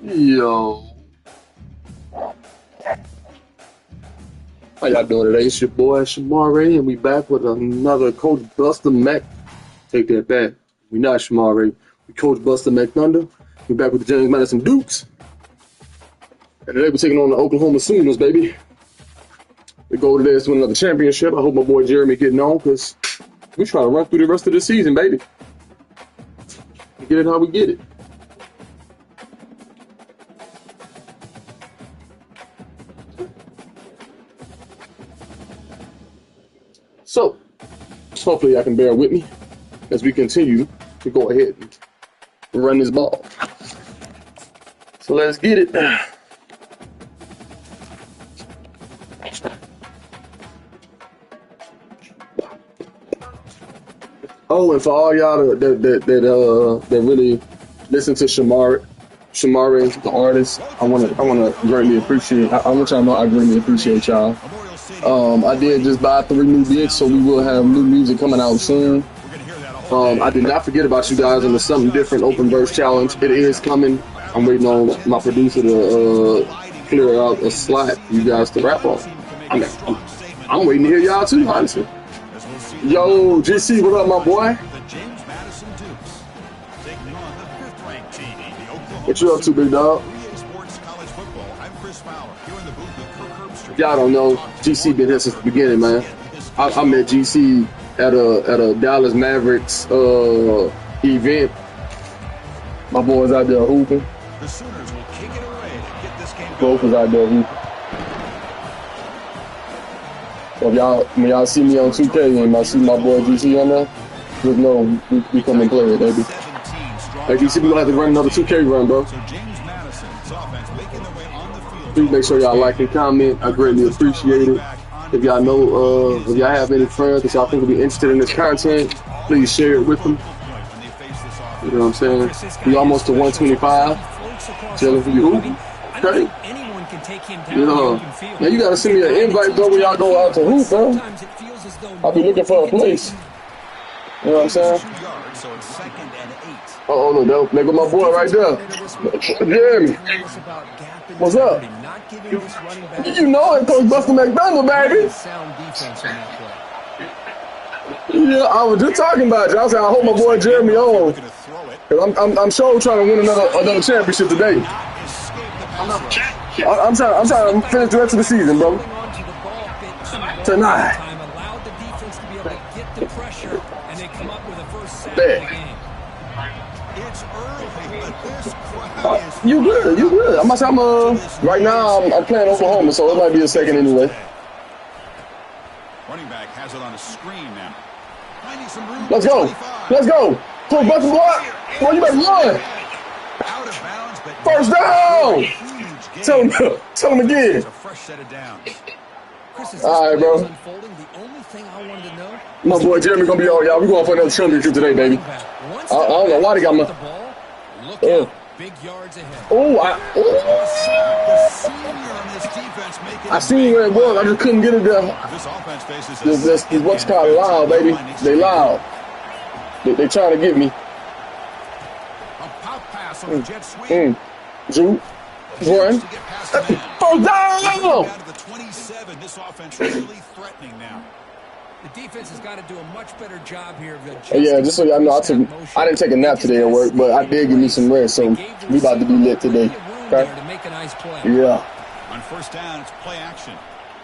Yo, how y'all doing today? It's your boy Shemaré, and we back with another Coach Buster Mac. Take that back. We not Shemaré. We Coach Buster McThunder. We back with the James Madison Dukes, and today we're taking on the Oklahoma Sooners, baby. We go to this to win another championship. I hope my boy Jeremy getting on because we trying to run through the rest of the season, baby. Get it how we get it. So, hopefully y'all can bear with me as we continue to go ahead and run this ball. So let's get it. Oh, and for all y'all that really listen to Shemaré, the artist, I wanna greatly appreciate. I want y'all to know I greatly appreciate y'all. I did just buy 3 new beats, so we will have new music coming out soon. I did not forget about you guys on the Something Different Open Verse Challenge. It is coming. I'm waiting on my producer to clear out a slot for you guys to rap on. I'm waiting to hear y'all too, honestly. Yo, GC, what up, my boy? What you up to, big dog? Y'all don't know, GC been here since the beginning, man. I met GC at a Dallas Mavericks event. My boys out there hooping. Both was out there hooping. So when y'all see me on 2K and I see my boy GC on there, just know we come and play it, baby. Hey, GC, we gonna have to run another 2K run, bro. Please make sure y'all like and comment. I greatly appreciate it. If y'all know, if y'all have any friends that y'all think will be interested in this content, please share it with them. You know what I'm saying? We almost to 125. Chilling for you. Okay. You know, man, you gotta send me an invite, bro, when y'all go out to hoop, bro. I'll be looking for a place. You know what I'm saying? Oh, look, there go my boy right there. Jeremy. What's up? You know it, Coach Buster McThunder, baby. Yeah, I was just talking about you. I was like, I hope my boy Jeremy on. Cause I'm sure trying to win another championship today. I'm trying to finish the rest of the season, bro. Tonight. You good. Right now I'm playing Oklahoma, so it might be a second anyway. Running back has it on a screen now. Finding some room. Let's go. Pull Buster block. Boy, you better run. Out of bounds, but first down. Tell him again. All right, bro. My boy Jeremy gonna be all y'all. We going for another championship today, baby. I don't know why they got my. Big yards ahead. I seen where it was. I just couldn't get it there. This what's called loud, baby. They loud. They trying to get me. A pop pass on the jet sweep. Drew. Run. First down. Out of the 27. This offense really threatening now. The defense has got to do a much better job here. Yeah, just so y'all know, I didn't take a nap today at work, but I did give me some rest, so we about to be lit today. Okay? Yeah. On first down, it's play action.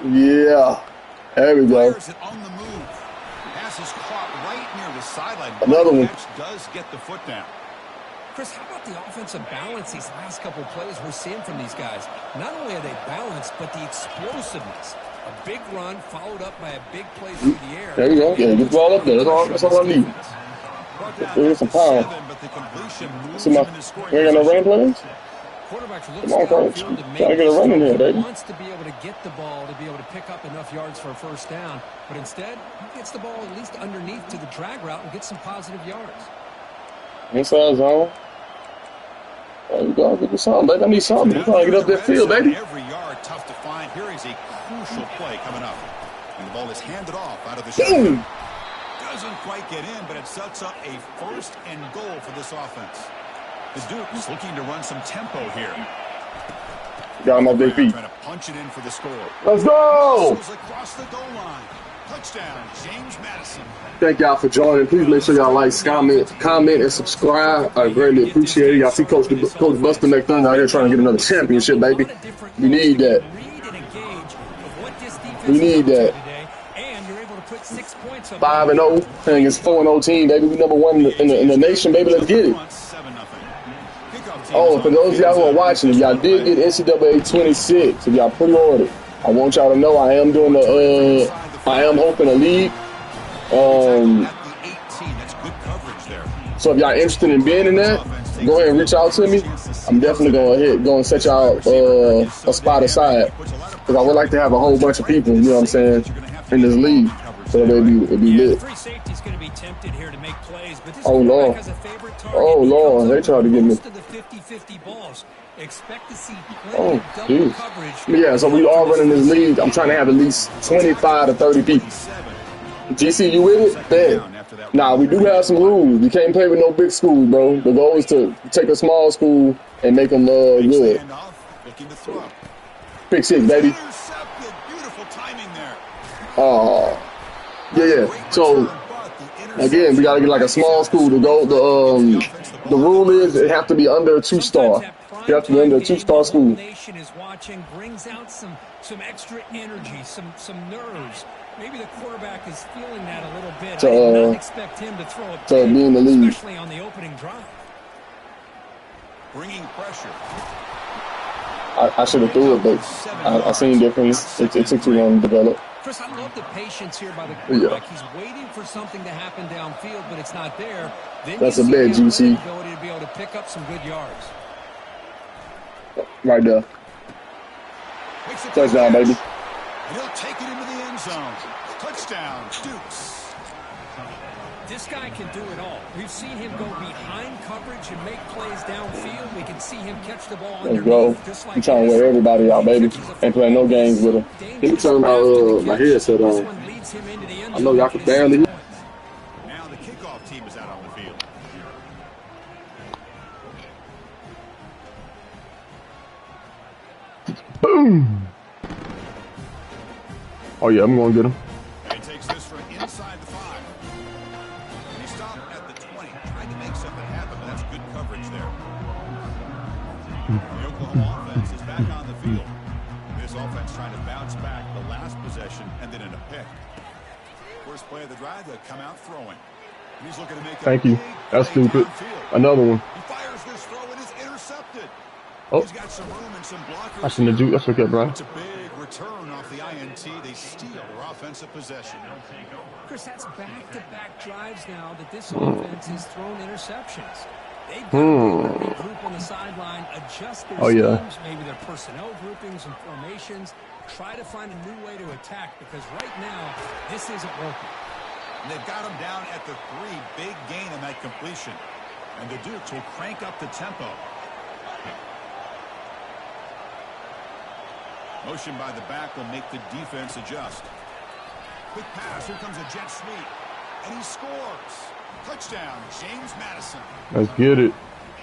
Yeah. There we go. On the move. Pass is caught right near the sideline. Another one. Does get the foot down. Chris, how about the offensive balance these last couple plays we're seeing from these guys? Not only are they balanced, but the explosiveness. A big run followed up by a big play through the air. There you go. Yeah, get the ball up there. That's all I need. There's some power. See we ain't got no running plays? Come on, coach. Trying to get a run in here, baby. He wants to be able to get the ball to be able to pick up enough yards for a first down, but instead, he gets the ball at least underneath to the drag route and gets some positive yards. Inside zone. There you go. Get me something, baby. I need something. We're trying to get up that field, baby. Every yard tough to find. Here is a crucial play coming up. And the ball is handed off out of the shotgun. Doesn't quite get in, but it sets up a 1st and goal for this offense. The Duke's looking to run some tempo here. Got him off their feet. Trying to punch it in for the score. Let's go! Across the goal line. Touchdown, James Madison. Thank y'all for joining. Please make sure y'all like, comment, and subscribe. I greatly appreciate it. Y'all see Coach Buster McThunder out here trying to get another championship, baby. We need that. We need that. 5-0, playing against 4-0 team, baby. We number one in the nation, baby. Let's get it. Oh, for those of y'all who are watching, if y'all did get NCAA 26, if y'all pre-ordered, I want y'all to know I am doing I am hoping a league. So if y'all interested in being in that, go ahead and reach out to me. I'm definitely go and set y'all a spot aside, because I would like to have a whole bunch of people, you know what I'm saying, in this league, so it'll be lit. Oh Lord, oh Lord, they tried to get me. Oh, jeez. Yeah, so we all running this league. I'm trying to have at least 25 to 30 people. GC, you with it? Man. Nah, we do have some rules. You can't play with no big schools, bro. The goal is to take a small school and make them good. Pick six, baby. Oh, yeah. So again, we gotta get like a small school to go. The rule is it have to be under a 2-star. You have to be under a 2-star school. Nation is watching, brings out some extra energy, some nerves. Maybe the quarterback is feeling that a little bit. I did not expect him to throw a pick, be in the lead, especially on the opening drive. Bringing pressure. I should have threw it, but I seen difference. It took too long to develop. Chris, I love the patience here by the quarterback. He's waiting for something to happen downfield, but it's not there. Then that's a bad GC. Ability to be able to pick up some good yards. Right there. Touchdown, baby. And he'll take it into the end zone. Touchdown, Dukes. This guy can do it all. We've seen him go behind coverage and make plays downfield. We can see him catch the ball underneath. Let's go. I'm trying to wear everybody out, baby. Ain't playing no games with him. Let me turn my headset on. I know y'all can barely hear. Now the kickoff team is out on the field. Boom. Oh, yeah, I'm going to get him. He takes this from inside the 5. And he stopped at the 20. Trying to make something happen, but that's good coverage there. The Oklahoma offense is back on the field. This offense trying to bounce back the last possession and then in a pick. First play of the drive, they come out throwing. He's looking to make Thank you. That's stupid. Another one. He fires this throw and is intercepted. Oh. He's got some room and some blockers. I shouldn't have do. That's okay, bro. It's a big return off the INT. They steal their offensive possession. Chris, that's back-to-back drives now that this offense has thrown interceptions. They've got a group on the sideline, adjust their schemes, maybe their personnel groupings and formations, try to find a new way to attack, because right now, this isn't working. And they've got him down at the 3. Big gain in that completion. And the Dukes will crank up the tempo. Motion by the back will make the defense adjust. Quick pass. Here comes a jet sweep. And he scores. Touchdown, James Madison. Let's get it.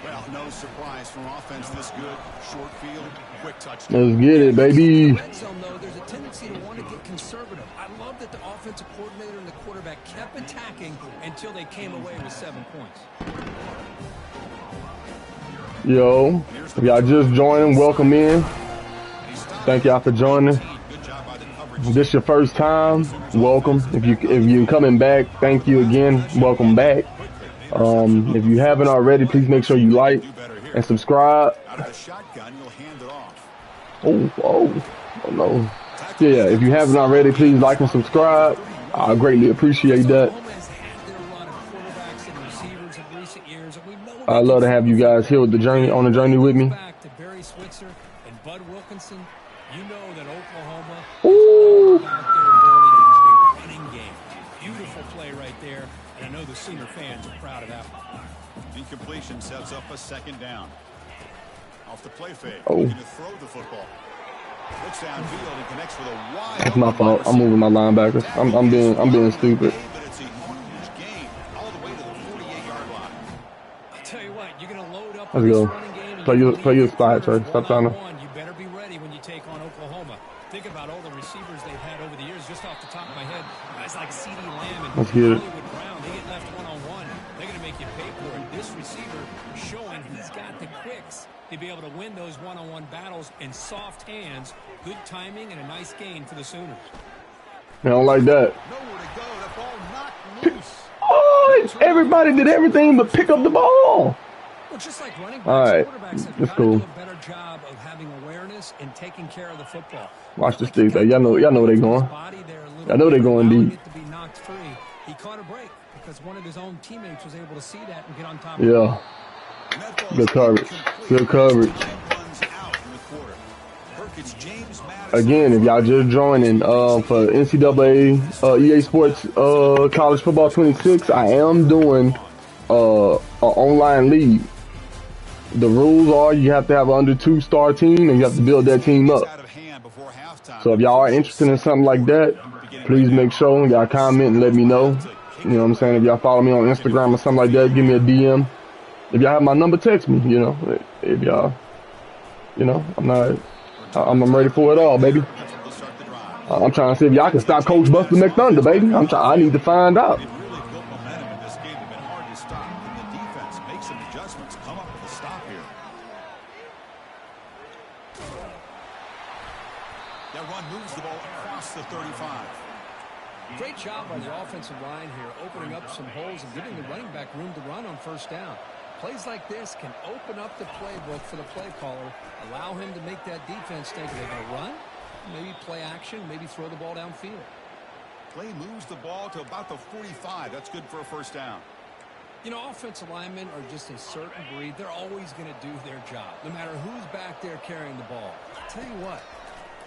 Well, no surprise from offense this good. Short field, quick touchdown. Let's get it, baby. Red zone, though, there's a tendency to want to get conservative. I love that the offensive coordinator and the quarterback kept attacking until they came away with 7 points. Yo, if y'all just joining, welcome in. Thank y'all for joining. If this your first time, welcome. If you coming back, thank you again. Welcome back. If you haven't already, please make sure you like and subscribe. Oh no. Yeah, if you haven't already, please like and subscribe. I greatly appreciate that. I love to have you guys here with on the journey with me. You know that Oklahoma Ooh. is about their ability to running game. Beautiful play right there, and I know the Sooner fans are proud of that one. Incompletion sets up a second down. Off the play fake, looking to throw the football. Looks downfield and connects with a wide. That's my fault. I'm moving my linebackers. I'm being stupid. But it's a huge gain all the way to the 48-yard line. I'll tell you what, you're going going to load up Let's with this go. running game and Play your spot, Trey. Stop trying to. you better be ready when you take on Oklahoma. Think about all the receivers they've had over the years. Just off the top of my head, guys like CeeDee Lamb and Hollywood Brown, they get left one-on-one. They're going to make you pay for it. This receiver showing he's got the quicks to be able to win those one-on-one battles in soft hands. Good timing and a nice gain for the Sooners. I don't like that. Nowhere to go. The ball knocked loose. Oh, everybody did everything but pick up the ball. Well, just like running backs, all right, quarterbacks have that's got cool. to do a better job of having awareness and taking care of the football. Watch this thing, though. Y'all know where they going. I know they going deep. To be knocked free. He caught a break because one of his own teammates was able to see that and get on top of it. Yeah. Good coverage. Good coverage. Again, if y'all just joining for NCAA EA Sports College Football 26, I am doing an online league. The rules are you have to have an under 2-star team and you have to build that team up. So if y'all are interested in something like that, please make sure y'all comment and let me know. You know what I'm saying? If y'all follow me on Instagram or something like that, give me a DM. If y'all have my number, text me. You know, if y'all, you know, I'm ready for it all, baby. I'm trying to see if y'all can stop Coach Buster McThunder, baby. I need to find out. Great job by the offensive line here, opening up some holes and giving the running back room to run on first down. Plays like this can open up the playbook for the play caller, allow him to make that defense think they're going to run, maybe play action, maybe throw the ball downfield. Play moves the ball to about the 45. That's good for a first down. You know, offensive linemen are just a certain breed. They're always going to do their job, no matter who's back there carrying the ball. I'll tell you what.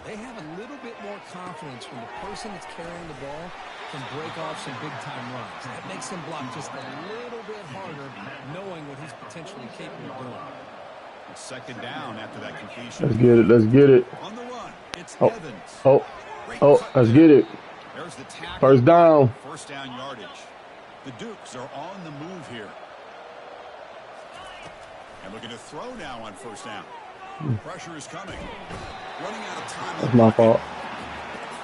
They have a little bit more confidence when the person that's carrying the ball can break off some big-time runs. That makes them block just a little bit harder, knowing what he's potentially capable of doing. Second down after that completion. Let's get it. Let's get it. On the run, it's Evans. Let's get it. There's the tackle. First down. First down yardage. The Dukes are on the move here. And looking to throw now on first down. Pressure is coming. Running out of time. That's my fault.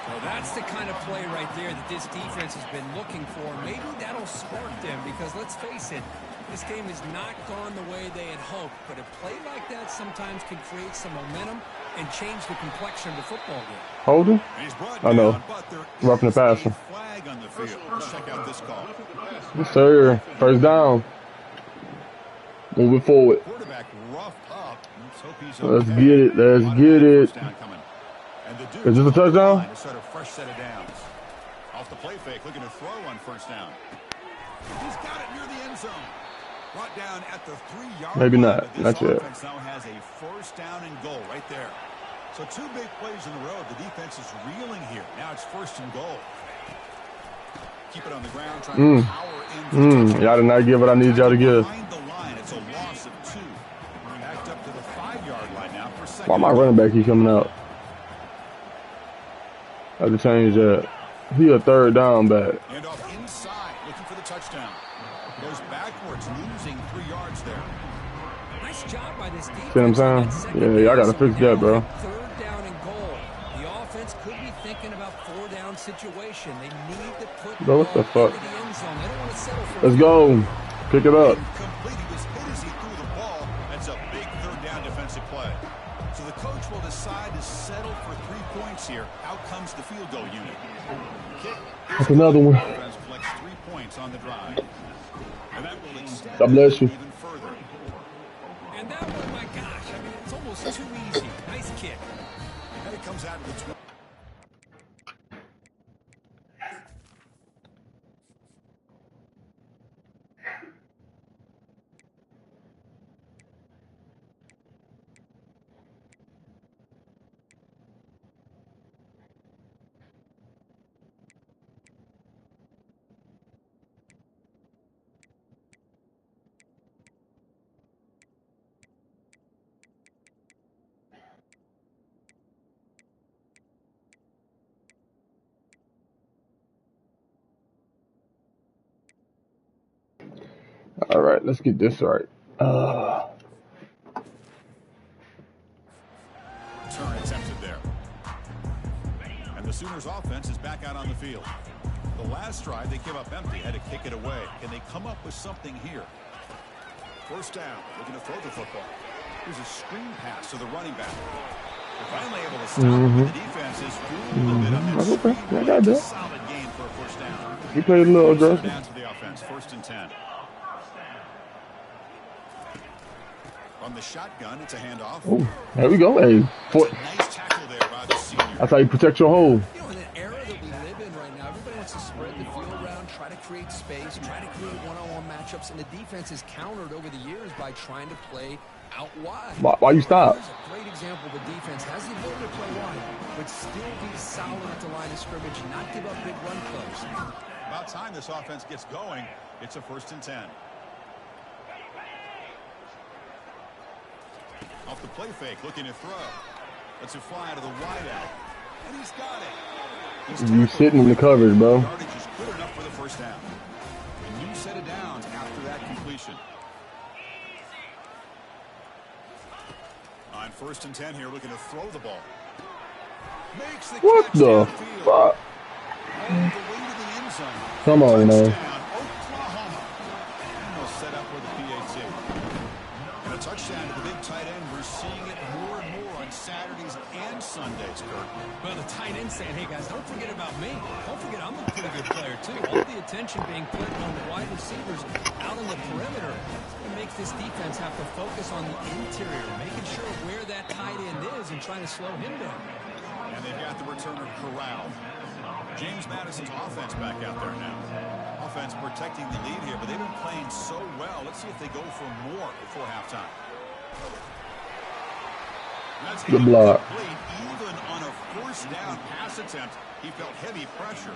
Well, that's the kind of play right there that this defense has been looking for. Maybe that'll spark them because, let's face it, this game has not gone the way they had hoped. But a play like that sometimes can create some momentum and change the complexion of the football game. Holding? I know. Roughing the passer. Flag on the field. Let's check out this call. Yes, sir. First down. Moving forward. Quarterback rough up. Let's get it. Let's get it. Is this a touchdown? Set a fresh set of downs. Off the play fake, looking to throw on first down. He's got it near the end zone. Brought down at the 3-yard line. Maybe not. That's it. This now has a first down and goal right there. So two big plays in a row. The defense is reeling here. Now it's first and goal. Keep it on the ground, trying to power in. Y'all did not give what I need y'all to give. Behind the line, it's a loss of 2. Backed up to the 5-yard line now for second. Why my running back keep coming out? I have to change that. He a third down back. And off inside, looking for the touchdown. Goes backwards, losing 3 yards there. Nice job by this defense. See what I'm saying? Yeah, y'all got to fix that, bro. Third down and goal. The offense could be thinking about 4-down situation. They need to put Bro, what the fuck? the end zone. They don't want to settle for Let's go. Pick it up. Incomplete. He was hit as he threw the ball. That's a big third down defensive play. So the coach will decide to settle for 3 points here. Out comes the field goal unit. Kick. That's another one. Defense collects 3 points on the drive. And that will extend God bless you. even further. And that one, my gosh, I mean, it's almost too easy. Nice kick. And it comes out of the 12. All right, let's get this right. Turn attempted there. And the Sooners offense is back out on the field. The last drive they give up empty, had to kick it away. Can they come up with something here? First down, looking to throw the football. Here's a screen pass to the running back. They're finally able to stop him, but the defense is fooled a bit on that screen. It's a solid gain for a first down. He played a little aggressive. Down to the offense, 1st and 10. From the shotgun, it's a handoff. Oh, there we go. Hey, nice tackle there by the senior. That's how you protect your hole. You know, in an era that we live in right now, everybody wants to spread the field around, try to create space, try to create one-on-one matchups, and the defense has countered over the years by trying to play out wide. Why you stop? Here's a great example. The defense has the ability to play wide, but still be solid at the line of scrimmage and not give up big run plays. About time this offense gets going. It's a 1st and 10. Off the play fake, looking to throw. Lets it fly to the wide out. And he's got it. You sitting in the coverage, bro. Yardage is good enough for the first down. A new set of downs after that completion. On 1st and 10 here, looking to throw the ball. Makes the What catch the downfield. fuck? All the way to the end zone. Come on, man. Touchdown, Oklahoma. And they'll set up with a PAT. And a touchdown to the big tight end. We're seeing it more and more on Saturdays and Sundays, Kurt. Well, the tight end saying, hey, guys, don't forget about me. Don't forget I'm a pretty good player, too. All the attention being put on the wide receivers out on the perimeter. It makes this defense have to focus on the interior, making sure where that tight end is and trying to slow him down. And they've got the returner corralled. James Madison's offense back out there now. Offense protecting the lead here, but they've been playing so well. Let's see if they go for more before halftime. That's Good block. Even on a first down pass attempt, he felt heavy pressure.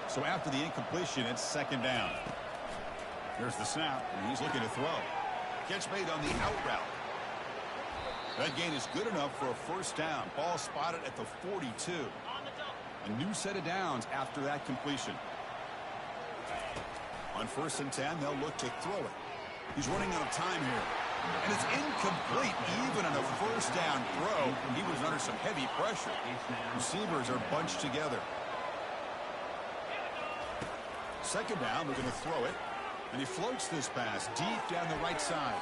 So after the incompletion, it's 2nd down. Here's the snap, and he's looking to throw. Catch made on the out route. That gain is good enough for a first down. Ball spotted at the 42. A new set of downs after that completion. On 1st and 10, they'll look to throw it. He's running out of time here. And it's incomplete even on a first down throw. He was under some heavy pressure. Receivers are bunched together. 2nd down, looking to throw it. And he floats this pass deep down the right side.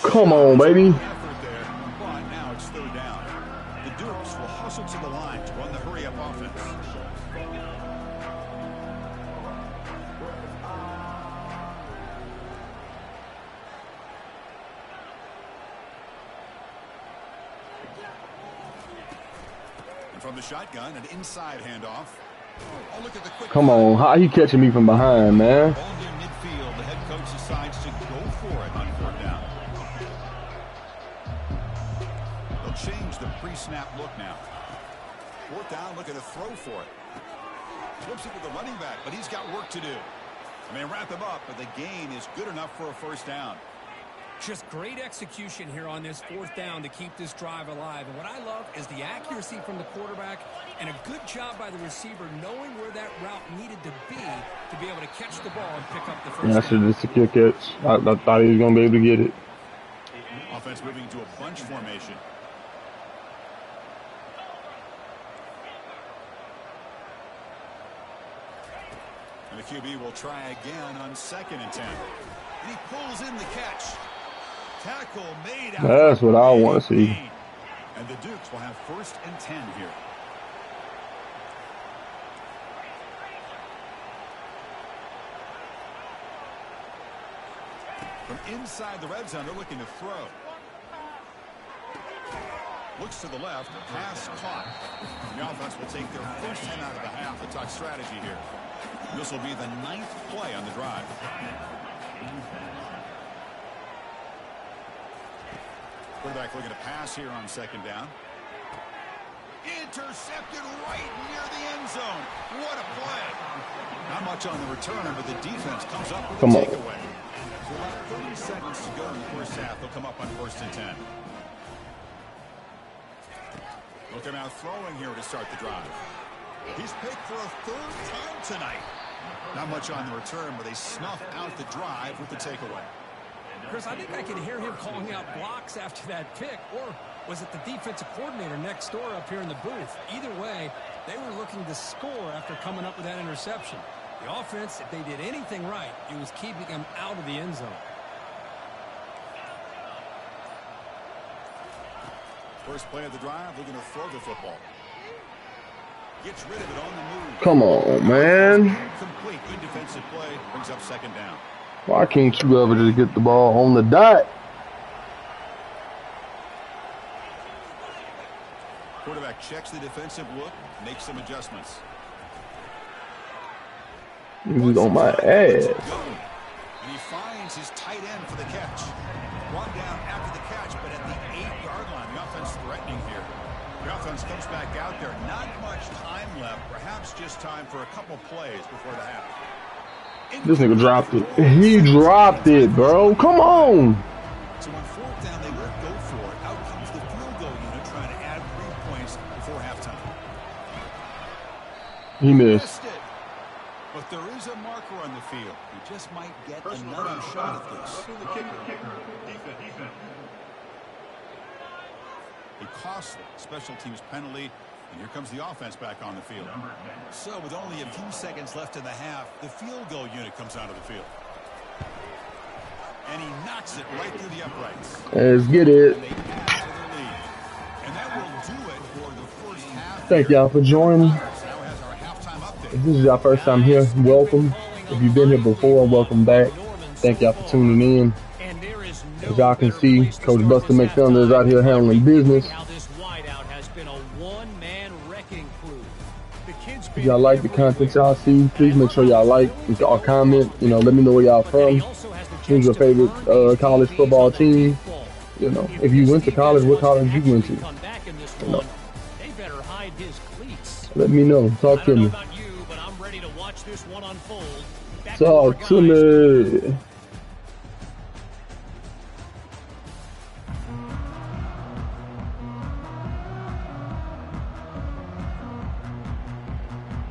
Come on, baby. Effort there, but now it's 3rd down. The Dukes will hustle to the line to run the hurry-up offense. And from the shotgun, an inside handoff. Oh, look at the quick. Come on, how he catching me from behind, man? Ball near midfield. The head coach decides to go for it on 4th down. They'll change the pre-snap look now. 4th down, looking to throw for it. Flips it to the running back, but he's got work to do. And they wrap him up, but the gain is good enough for a first down. Just great execution here on this 4th down to keep this drive alive. And what I love is the accuracy from the quarterback and a good job by the receiver knowing where that route needed to be able to catch the ball and pick up the first down. That's a secure catch. I thought he was going to be able to get it. Offense moving to a bunch formation. And the QB will try again on 2nd and 10. And he pulls in the catch. Tackle made out. That's what I want to see. And the Dukes will have 1st and 10 here. From inside the red zone, they're looking to throw. Looks to the left, pass caught. The offense will take their first 10 out of the half. The talk strategy here. This will be the 9th play on the drive. Quarterback looking to pass here on 2nd down. Intercepted right near the end zone. What a play. Not much on the return, but the defense comes up with a takeaway. So about 30 seconds to go in the first half. They'll come up on 1st and 10. Looking out throwing here to start the drive. He's picked for a 3rd time tonight. Not much on the return, but they snuff out the drive with the takeaway. Chris, I think I can hear him calling out blocks after that pick, or was it the defensive coordinator next door up here in the booth? Either way, they were looking to score after coming up with that interception. The offense, if they did anything right, it was keeping them out of the end zone. First play of the drive, they're going to throw the football. Gets rid of it on the move. Come on, man. Complete. Good defensive play. Brings up second down. Why can't you ever just get the ball on the dot? Quarterback checks the defensive look, makes some adjustments. He's on my ass. And he finds his tight end for the catch. Brought down after the catch, but at the 8-yard line, the offense threatening here. The offense comes back out there. Not much time left. Perhaps just time for a couple plays before the half. This nigga dropped it. He dropped it, bro. Come on. So on fourth down, they won't go for it. Out comes the field goal unit trying to add 3 points before halftime. He missed. But there is a marker on the field. He just might get another shot at this. A costly special teams penalty, and here comes the offense back on the field. So with only a few seconds left in the half, the field goal unit comes onto the field. And he knocks it right through the uprights. Let's get it. And they add to their lead. And that will do it for the first half. Thank y'all for joining. If this is your first time here, welcome. If you've been here before, welcome back. Thank y'all for tuning in. As y'all can see, Coach Buster McThunder is out here handling business. If y'all like the content y'all see, please make sure y'all like or comment. You know, let me know where y'all from. Who's your favorite college football team? You know, if you went to college, what college you went to? You know. Let me know. Talk to me. Talk to me.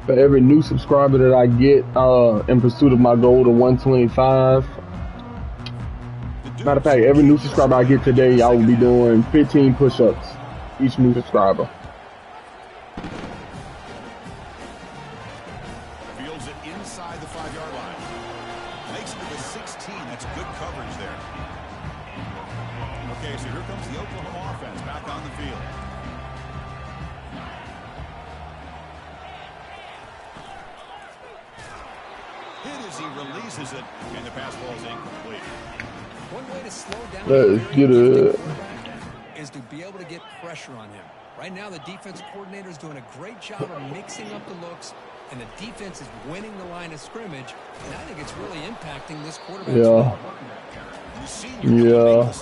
For every new subscriber that I get in pursuit of my goal to 125. Matter of fact, every new subscriber I get today, I will be doing 15 push-ups. Each new subscriber. Fields it inside the 5-yard line. Makes it to the 16. That's good coverage there. Okay, so here comes the Oklahoma offense back on the field. Hit as he releases it, and the pass ball is incomplete. One way to slow down Let's get it. is to be able to get pressure on him. Right now, the defense coordinator is doing a great job of mixing up the looks, and the defense is winning the line of scrimmage, and I think it's really impacting this quarterback. Yeah. Yeah.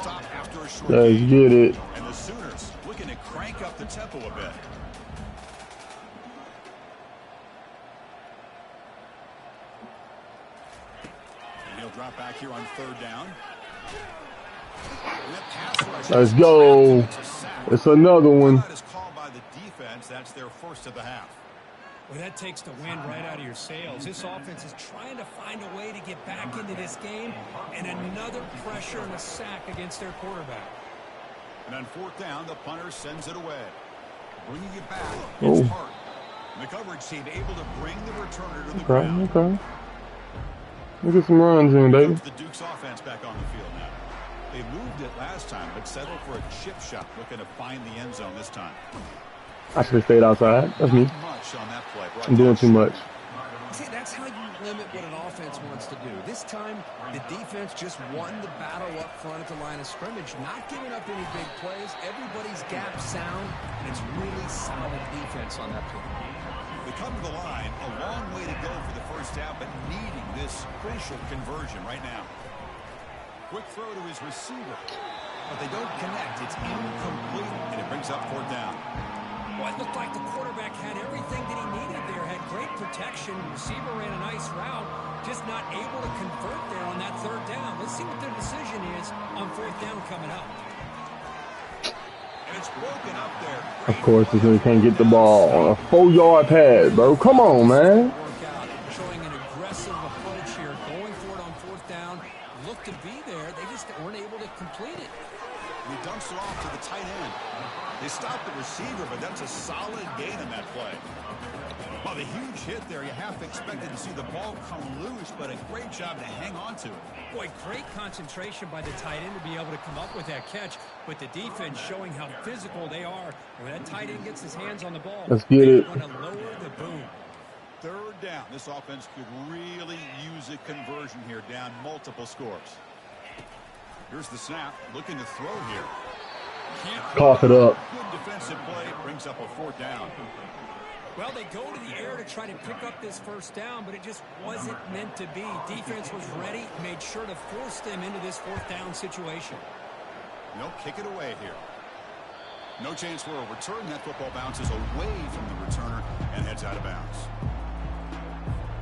Let's get it. And the Sooners looking to crank up the tempo a bit. And he'll drop back here on 3rd down. Let's go. It's another one. Called by the defense. That's their first of the half. Well, that takes the wind right out of your sails. This offense is trying to find a way to get back into this game, and another pressure and a sack against their quarterback. And on 4th down, the punter sends it away. Bringing it back, it's Hart. The coverage team able to bring the returner to the ground. Okay. Look at some runs in, baby. The Duke's offense back on the field now. They moved it last time, but settled for a chip shot, looking to find the end zone this time. I should have stayed outside. That's me. Much on that play. I'm doing too much. See, that's how you limit what an offense wants to do. This time, the defense just won the battle up front at the line of scrimmage, not giving up any big plays. Everybody's gap sound, and it's really solid defense on that play. They come to the line, a long way to go for the first half, but needing this crucial conversion right now. Quick throw to his receiver, but they don't connect. It's incomplete, and it brings up 4th down. Well, it looked like the quarterback had everything that he needed there, had great protection. Receiver ran a nice route, just not able to convert there on that 3rd down. Let's see what their decision is on 4th down coming up. And it's broken up there. Of course, this nigga can't get the ball on a 4-yard pass, bro. Come on, man. Showing an aggressive approach here, going for it on 4th down. Look to be there. They just weren't completed. He dumps it off to the tight end. They stopped the receiver, but that's a solid gain in that play. Well, the huge hit there, you half expected to see the ball come loose, but a great job to hang on to it. Boy, great concentration by the tight end to be able to come up with that catch, but the defense showing how physical they are. And when that tight end gets his hands on the ball, let's get it. They're going to lower the boom. Third down. This offense could really use a conversion here, down multiple scores. Here's the snap, looking to throw here. Cough it up. Good defensive play, brings up a 4th down. Well, they go to the air to try to pick up this 1st down, but it just wasn't meant to be. Defense was ready, made sure to force them into this 4th down situation. No, kick it away here. No chance for a return. That football bounces away from the returner and heads out of bounds.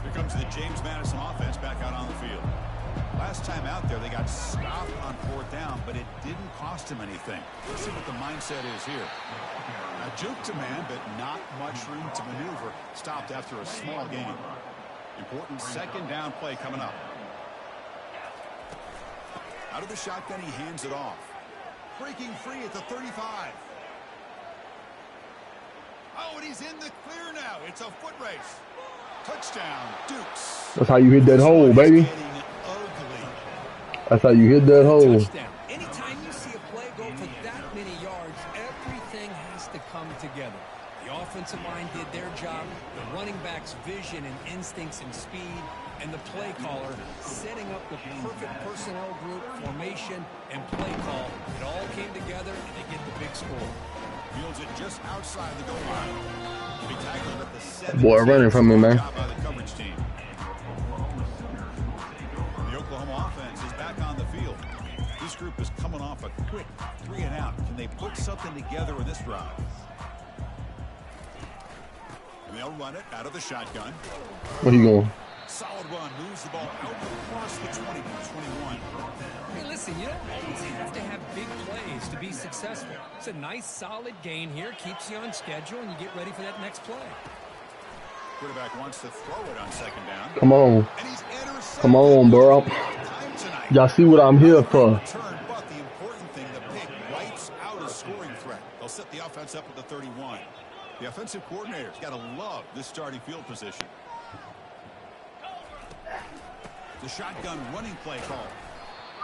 Here comes the James Madison offense back out on the field. Last time out there, they got stopped on 4th down, but it didn't cost him anything. Let's see what the mindset is here. A juke to man, but not much room to maneuver. Stopped after a small gain. Important 2nd down play coming up. Out of the shotgun, he hands it off. Breaking free at the 35. Oh, and he's in the clear now. It's a foot race. Touchdown, Dukes. That's how you hit that hole, baby. That's how you hit that hole. Touchdown. Anytime you see a play go for that many yards, everything has to come together. The offensive line did their job, the running back's vision and instincts and speed, and the play caller setting up the perfect personnel group, formation, and play call. It all came together, and they get the big score. Fields it just outside the goal line. Big tackle at the 7. Boy, running from me, man. By the coverage team. The Oklahoma offense is back on the field. This group is coming off a quick 3 and out. Can they put something together in this drive? And they'll run it out of the shotgun. Where you going? Solid run, moves the ball out across the 20 to 21. Hey, listen, you don't always have to have big plays to be successful. It's a nice, solid gain here, keeps you on schedule, and you get ready for that next play. Quarterback wants to throw it on 2nd down. Come on. Come on, bro. Y'all see what I'm here for. But the important thing, the pick wipes out a scoring threat. They'll set the offense up at the 31. The offensive coordinator's got to love this starting field position. The shotgun running play call.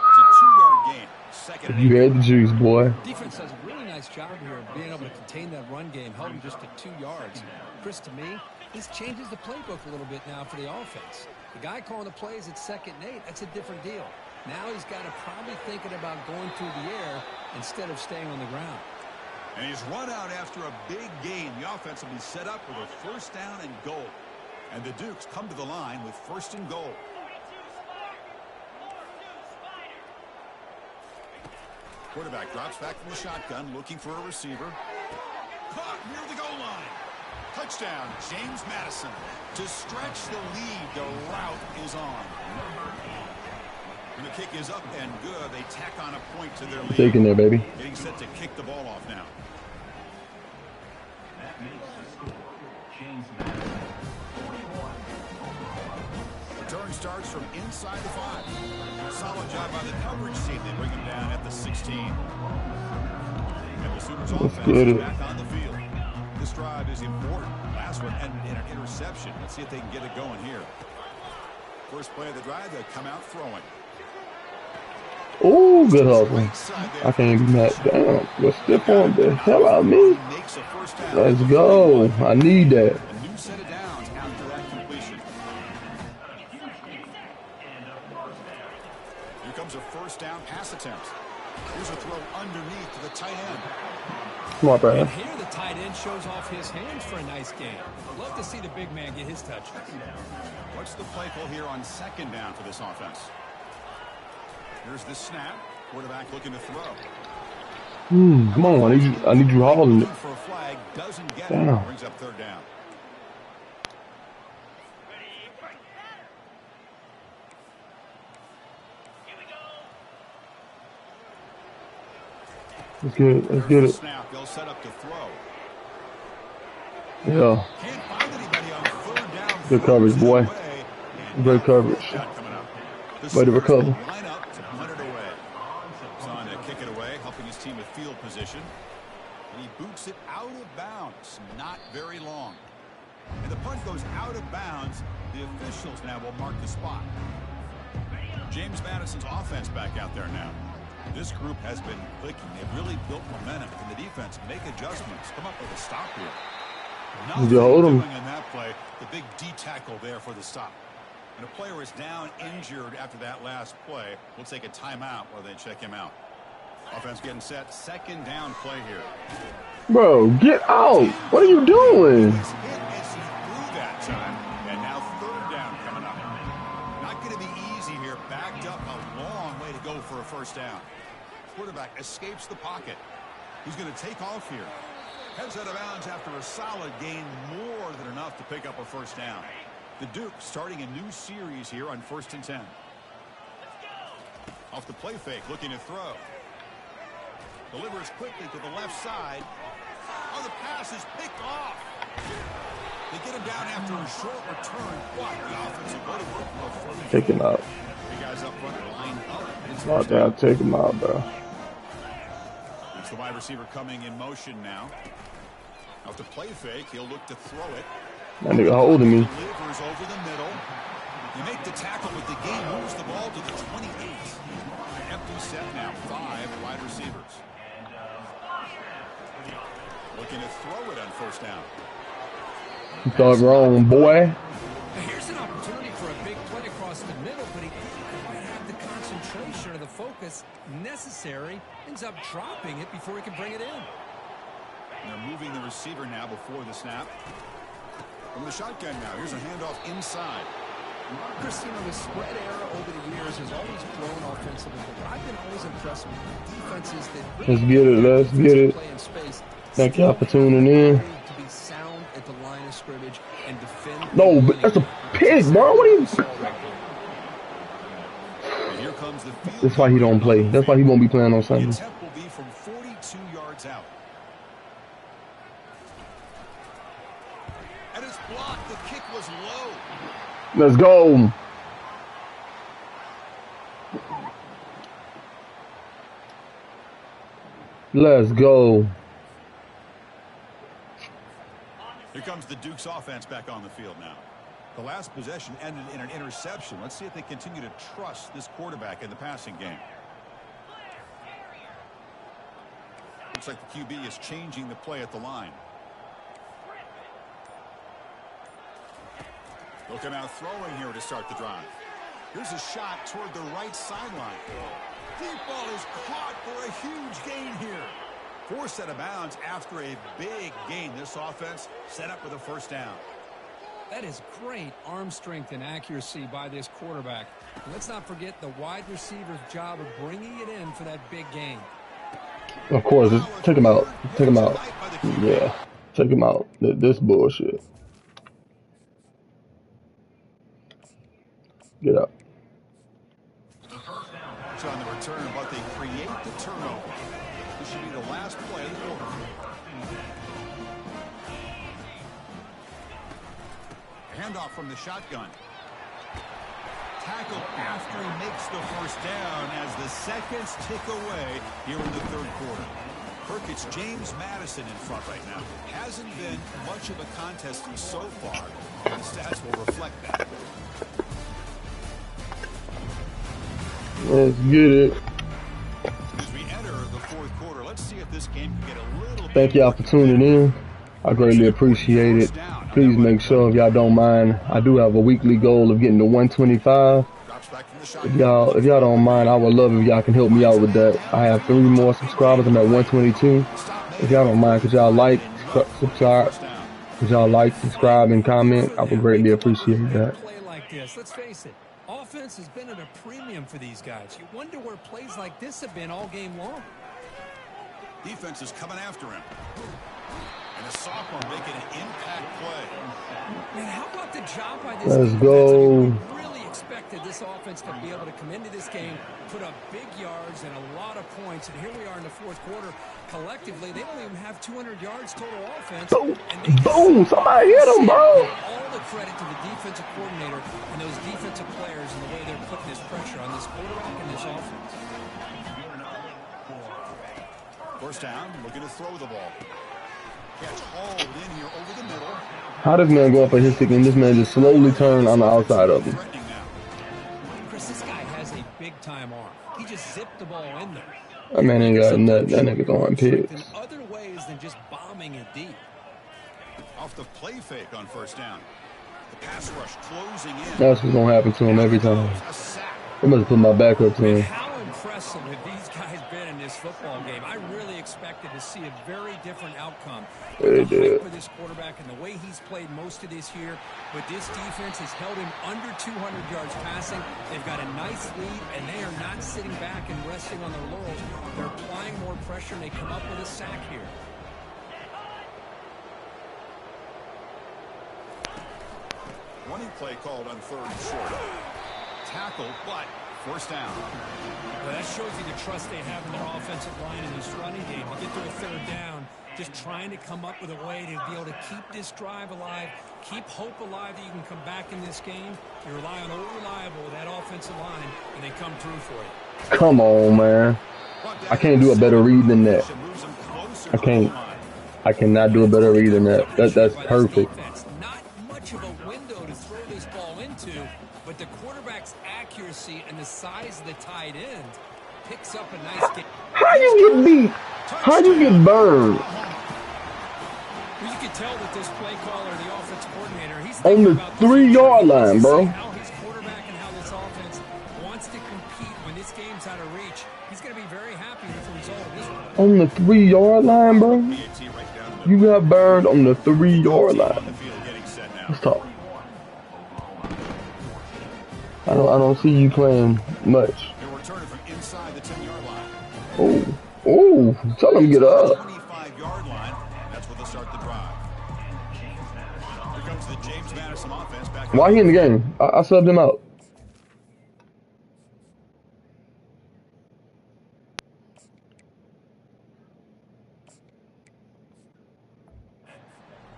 It's a 2-yard gain. 2nd. You had the juice, boy. Defense does a really nice job here of being able to contain that run game, held him just to 2 yards. Chris, to me, this changes the playbook a little bit now for the offense. The guy calling the plays at 2nd and 8, that's a different deal. Now he's got to probably thinking about going through the air instead of staying on the ground. And he's run out after a big gain. The offense will be set up with a 1st down and goal. And the Dukes come to the line with 1st and goal. Quarterback drops back from the shotgun, looking for a receiver. Caught near the goal line. Touchdown, James Madison. To stretch the lead, the route is on. And the kick is up and good. They tack on a point to their lead. Taking there, baby. Getting set to kick the ball off now. Return starts from inside the 5. Solid job by the coverage team. They bring him down at the 16. And the Sooners offense is back on the field. This drive is important. Last one ended in an interception. Let's see if they can get it going here. First play of the drive, they come out throwing. Oh, good hustle. I can't be mad. Damn, you're stiff on the hell out of me. Let's go. I need that. A new set of downs after that completion. Here comes a 1st down pass attempt. Here's a throw underneath to the tight end. Come on, Brad. And here the tight end shows off his hands for a nice game. Love to see the big man get his touches. What's the play call here on 2nd down for this offense? Here's the snap. Quarterback looking to throw. Come on, I need you hauling it. For a flag, doesn't get Damn. it. Brings up 3rd down. Let's get it. Let's get it. Snap. They'll set up to throw. Yeah. Can't find anybody on 3rd down. Good coverage, boy. Great coverage. Shot coming up. Way to recover. Line up to punt it away. It's on kick it away, helping his team with field position. And he boots it out of bounds. Not very long. And the punt goes out of bounds. The officials now will mark the spot. James Madison's offense back out there now. This group has been clicking. They've really built momentum. And the defense make adjustments. Come up with a stop here. Nothing doing in that play. The big D tackle there for the stop. And a player is down injured after that last play. We'll take a timeout while they check him out. Offense getting set. Second down play here. Bro, get out. What are you doing? He's hit as he threw that time. And now third down coming up. Not going to be easy here. Backed up a long way to go for a first down. Quarterback escapes the pocket. He's going to take off here. Heads out of bounds after a solid gain, more than enough to pick up a first down. The Duke starting a new series here on 1st and 10. Off the play fake, looking to throw. Delivers quickly to the left side. Oh, the pass is picked off. They get him down after a short return. What? The offensive go to work. Take him out. The guys up front line up. Not down, take him out, bro. It's the wide receiver coming in motion now. Off the play fake, he'll look to throw it. That nigga holding me. Delivers over the middle. You make the tackle with the game, moves the ball to the 28. Empty set now, 5 wide receivers. Looking to throw it on first down. You thought wrong, boy. Here's an opportunity for a big play across the middle, but he didn't quite have the concentration or the focus necessary. Ends up dropping it before he can bring it in. And they're moving the receiver now before the snap. From the shotgun now, here's a handoff inside. Christine, the spread era over the years has always grown offensively, but I've been always impressed with defenses that let's get it, let's get it. play in space. Thank y'all for tuning in. To be sound at the line of scrimmage and defend. No, but that's a pig, bro. What are you? And here comes the field. That's why he don't play. That's why he won't be playing on The Sunday. attempt will be from 42 yards out. And it's blocked. The kick was low. Let's go. Let's go. Here comes the Duke's offense back on the field now. The last possession ended in an interception. Let's see if they continue to trust this quarterback in the passing game. Looks like the QB is changing the play at the line. They'll come out throwing here to start the drive. Here's a shot toward the right sideline. Deep ball is caught for a huge gain here. Forced out of bounds after a big gain. This offense set up with a first down. That is great arm strength and accuracy by this quarterback. And let's not forget the wide receiver's job of bringing it in for that big gain. Of course, take him out. Take him out. Yeah, take him out. This bullshit. Get up. It's on the return, but they create the turnover. This should be the last play of the quarter. Handoff from the shotgun. Tackle after he makes the first down as the seconds tick away here in the third quarter. Kirk, it's James Madison in front right now. Hasn't been much of a contest so far. The stats will reflect that. Let's get it. As we enter the fourth quarter, let's see if this game can get a little. Thank y'all for tuning in. I greatly appreciate it. Please make sure, if y'all don't mind, I do have a weekly goal of getting to 125. If y'all don't mind, I would love if y'all can help me out with that. I have 3 more subscribers. I'm at 122. If y'all don't mind, could y'all like, subscribe? Could y'all like, subscribe, and comment? I would greatly appreciate that. Play like this. Let's face it. Offense has been at a premium for these guys. You wonder where plays like this have been all game long. Defense is coming after him. And a sophomore making an impact play. Man, how about the job by this Let's defense? go. I mean, we really expected this offense to be able to come into this game, put up big yards and a lot of points. And here we are in the fourth quarter. Collectively, they don't even have 200 yards total offense. Boom! Somebody hit him, bro. All the credit to the defensive coordinator and those defensive players and the way they're putting this pressure on this quarterback and this offense. First down, looking to throw the ball. Catch hauled in here over the middle. How does man go up at his stick and this man just slowly turn on the outside of him? Chris, this guy has a big-time arm. He just zipped the ball in there. That man ain't got nothing. That nigga throwing picks. In other ways than just bombing it deep. Off the play fake on first down. The pass rush closing in. That's what's gonna happen to him every time. They must put my back up to him. How impressive have these guys been in this football game? I really expected to see a very different outcome. They did. For this quarterback and the way he's played most of this year, but this defense has held him under 200 yards passing. They've got a nice lead, and they are not sitting back and resting on their laurels. They're applying more pressure, and they come up with a sack here. Running play called on third and short. Tackle, but first down. Well, that shows you the trust they have in their offensive line in this running game. You get to a third down, just trying to come up with a way to be able to keep this drive alive, keep hope alive that you can come back in this game. You rely on old reliable with that offensive line, and they come through for you. Come on, man. I can't do a better read than that. I can't. I cannot do a better read than that. That's perfect. Not much of a window to throw this ball into, but the quarterback's accuracy and the size of the tight end picks up a nice game. How you get beat? How you get burned? Well, you can tell that this play caller, the offense coordinator, he's on the 3-yard line, bro. How his quarterback and how this offense wants to compete when this game's out of reach. He's going to be very happy with the result of this one. On the 3-yard line, bro. You got burned on the 3-yard line. Let's talk. I don't see you playing much. Oh, tell him to get up. 25-yard line. That's where they'll start the drive. Here comes the James Madison offense back. Why he in the game? I subbed him out.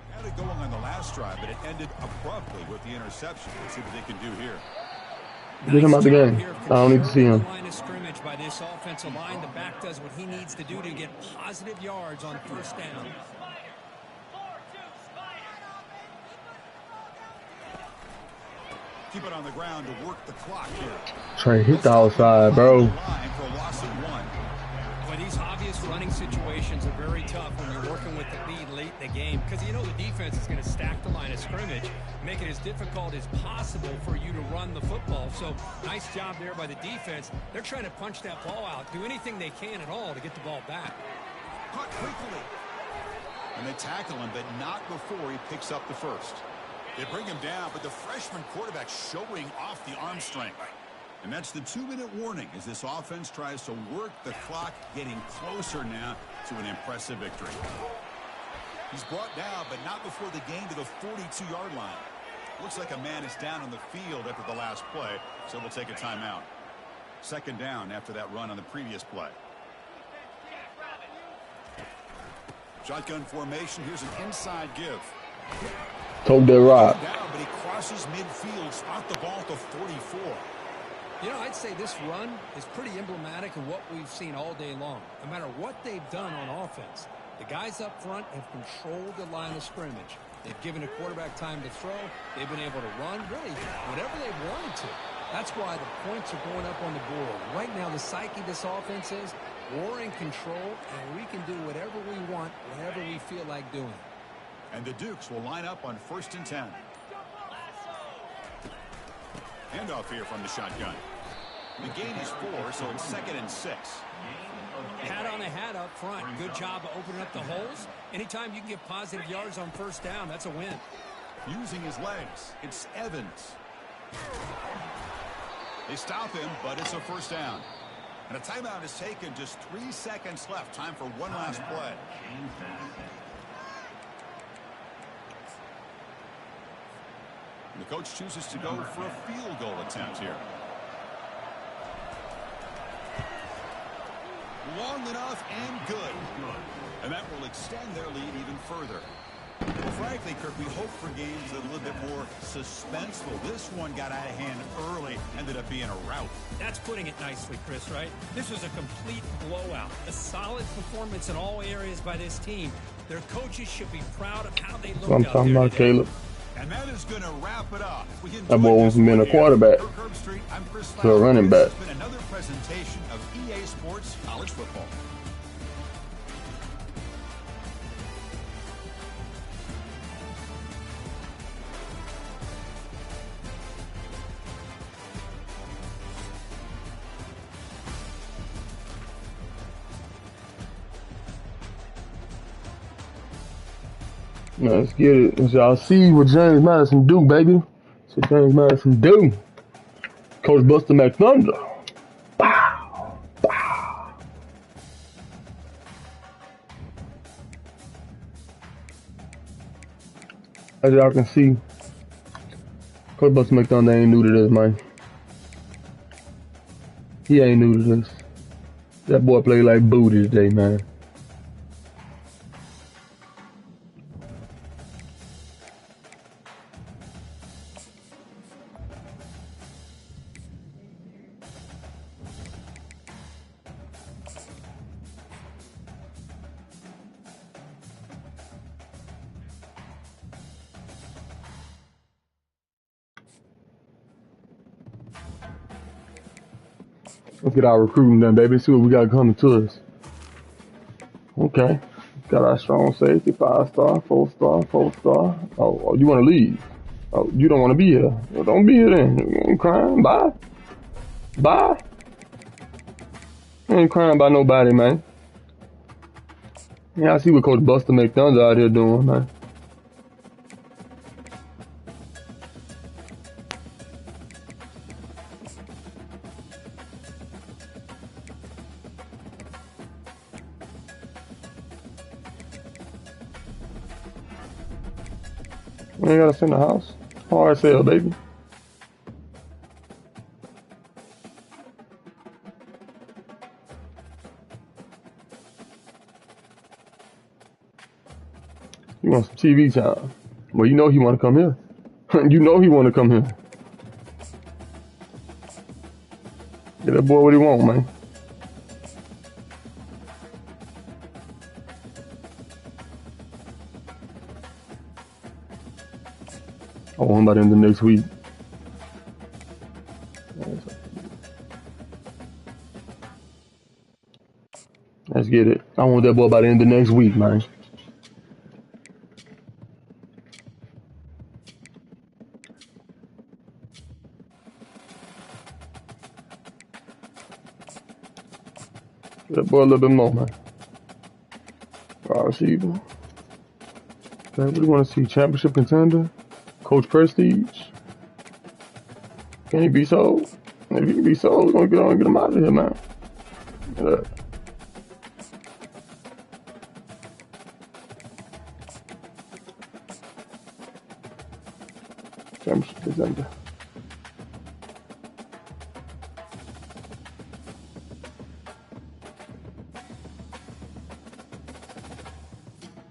Had it going on the last drive, but it ended abruptly with the interception. Let's see what they can do here. Get him out the game. I don't need to see him. Line of scrimmage by this offensive line. The back does what he needs to do to get positive yards on first down. Keep it on the ground to work the clock here. Trey, hit the outside, bro. Well, these obvious running situations are very tough when you're working with the lead late in the game because you know the defense is going to stack the line of scrimmage, make it as difficult as possible for you to run the football. So nice job there by the defense. They're trying to punch that ball out, do anything they can at all to get the ball back. Caught quickly. And they tackle him, but not before he picks up the first. They bring him down, but the freshman quarterback showing off the arm strength. And that's the 2-minute warning as this offense tries to work the clock, getting closer now to an impressive victory. He's brought down, but not before the gain to the 42-yard line. Looks like a man is down on the field after the last play, so we'll take a timeout. Second down after that run on the previous play. Shotgun formation. Here's an inside give. Told that rock. Down, but he crosses midfield, spot the ball to 44. You know, I'd say this run is pretty emblematic of what we've seen all day long. No matter what they've done on offense, the guys up front have controlled the line of scrimmage. They've given the quarterback time to throw. They've been able to run, really, whatever they've wanted to. That's why the points are going up on the board. Right now, the psyche of this offense is we're in control, and we can do whatever we want, whenever we feel like doing. And the Dukes will line up on 1st and 10. Handoff here from the shotgun. The gain is 4, so it's 2nd and 6. Hat on a hat up front. Good job of opening up the holes. Anytime you can get positive yards on first down, that's a win. Using his legs, it's Evans. They stop him, but it's a first down. And a timeout is taken. Just 3 seconds left. Time for one last play. The coach chooses to go for a field goal attempt here. Long enough and good. And that will extend their lead even further. frankly, Kirk, we hope for games that are a little bit more suspenseful. This one got out of hand early, ended up being a rout. That's putting it nicely, Chris, right? This was a complete blowout. A solid performance in all areas by this team. Their coaches should be proud of how they looked I'm out talking there about today. Caleb. And that is going to wrap it up. That boy went from being a quarterback to a running back. This has been another presentation of EA Sports College Football. Let's get it. As y'all see what James Madison do, baby. That's what James Madison do. Coach Buster McThunder. Bow. Bow. As y'all can see, Coach Buster McThunder ain't new to this, man. He ain't new to this. That boy played like booty today, man. Let's get our recruiting done, baby. See what we got coming to us. Okay. Got our strong safety, 5-star, 4-star, 4-star. Oh, you want to leave? Oh, you don't want to be here. Well, don't be here then. You ain't crying. Bye. Bye. You ain't crying about nobody, man. Yeah, I see what Coach Buster McThunder out here doing, man. We ain't gotta send the house. Hard sale, baby. You want some TV time? Well, you know he want to come here. You know he want to come here. Get that boy what he want, man. I want him by the end of next week. Let's get it. I want that boy by the end of next week, man. Get that boy a little bit more, man. Wide receiver. Okay, what do you want to see? Championship contender? Coach Prestige? Can he be sold? If he can be sold, we're going to get on and get him out of here, man. Look at that. Championship contender.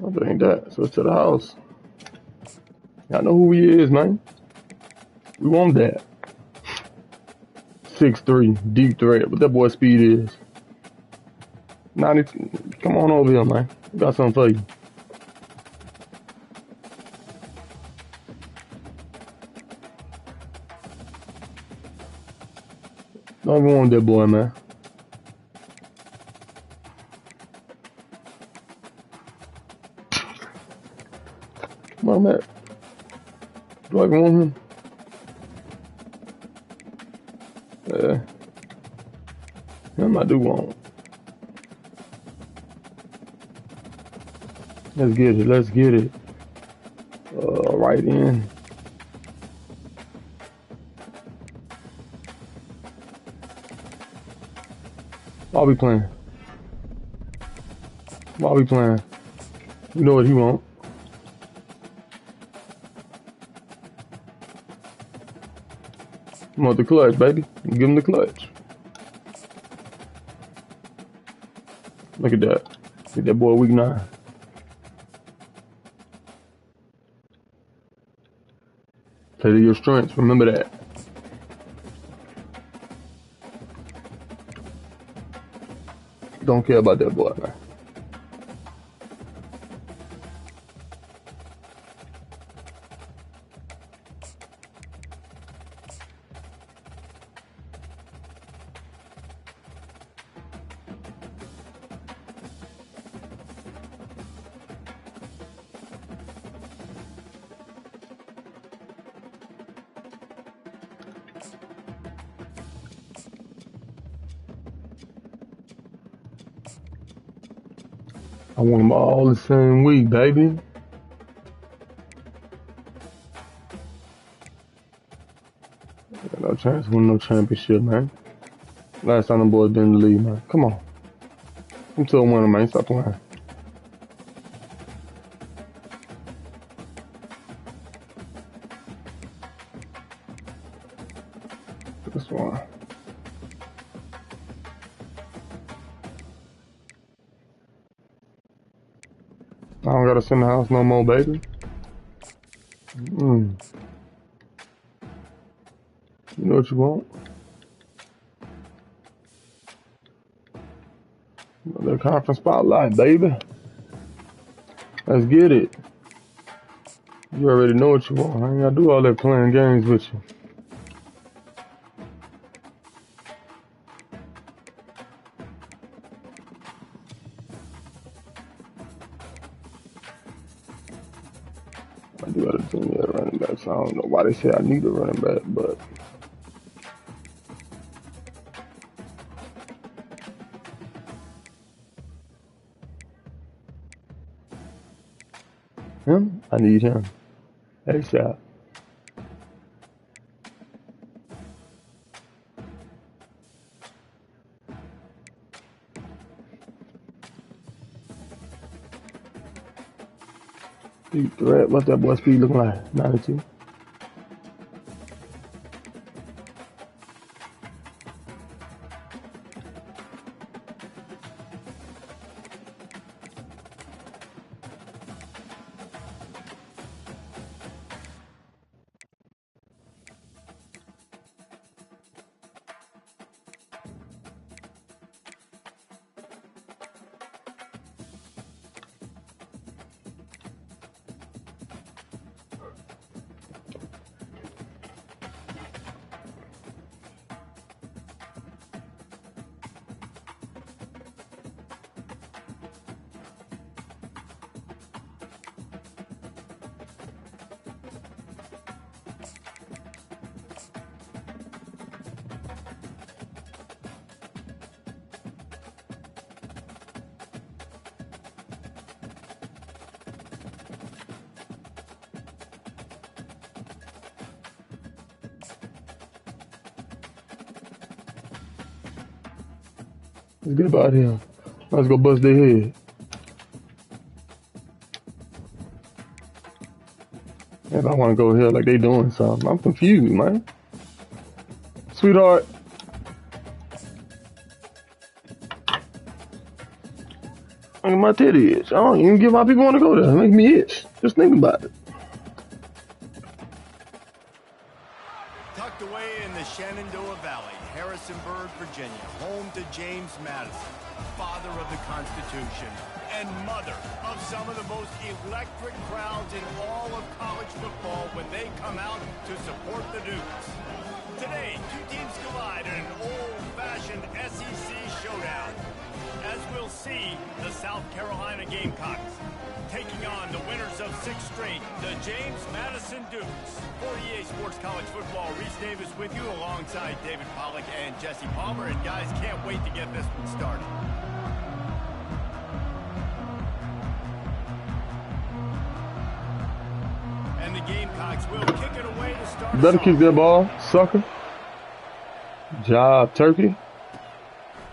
Oh, that ain't that. So it's to the house. Y'all know who he is, man. We want that. 6'3", deep threat. What that boy speed is. 90. Come on over here, man. We got something for you. Don't even want that boy, man. Come on, Matt. Do I even want him? Yeah. Him I do want. Let's get it. Let's get it. Right in. I'll be playing. I'll be playing. You know what he want. He want the clutch, baby. Give him the clutch. Look at that. Get that boy week 9. Play to your strengths. Remember that. Don't care about that boy, man. I want them all the same week, baby. Got no chance to win no championship, man. Last time the boys been in the league, man. Come on. I'm still winning, man. Stop playing. This one. I don't gotta sit in the house no more, baby. You know what you want? The conference spotlight, baby. Let's get it. You already know what you want. I ain't gotta do all that playing games with you. I do got a team at running back, so I don't know why they say I need a running back, but him? I need him. ASAP. Deep threat. What's that boy speed looking like? 92. Let's get about here. Let's go bust their head. If I want to go here like they doing something, I'm confused, man. Sweetheart. My titty itch. I don't even get why people want to go there. It makes me itch. Just think about it. Tucked away in the Shenandoah Valley, Harrisonburg, Virginia, home to James Madison, father of the Constitution and mother of some of the most electric crowds in all of college football when they come out to support the Dukes. Today, two teams collide in an old-fashioned SEC showdown. As we'll see, the South Carolina Gamecocks taking on the winners of 6 straight, the James Madison Dukes. For EA Sports College Football, Reese Davis with you alongside David Pollack and Jesse Palmer. And guys, can't wait to get this one started. And the Gamecocks will kick it away to start. You better kick that ball, sucker. Job, turkey.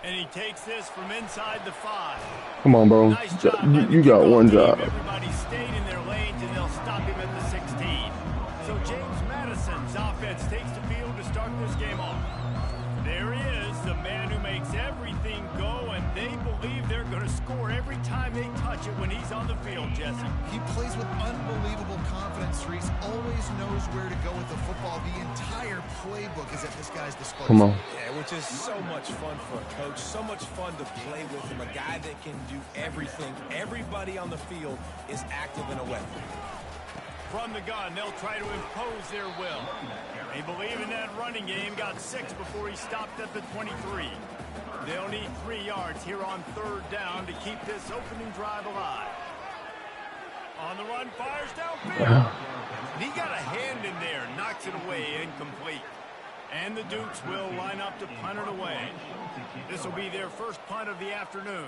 And he takes this from inside the 5. Come on, bro. Nice job You got one job. Everybody stayed in their lanes, and they'll stop him at the 16. So James Madison's offense takes the field to start this game off. There he is, the man who makes everything go, and they believe they're going to score score every time they touch it when he's on the field, Jesse. He plays with unbelievable confidence, Reese. Always knows where to go with the football. The entire playbook is at this guy's disposal. Come on. Yeah, which is so much fun for a coach, so much fun to play with him, a guy that can do everything. Everybody on the field is active in a way. From the gun, they'll try to impose their will. They believe in that running game. Got 6 before he stopped at the 23. They'll need 3 yards here on 3rd down to keep this opening drive alive. On the run, fires downfield. He got a hand in there, knocks it away, incomplete. And the Dukes will line up to punt it away. This will be their first punt of the afternoon.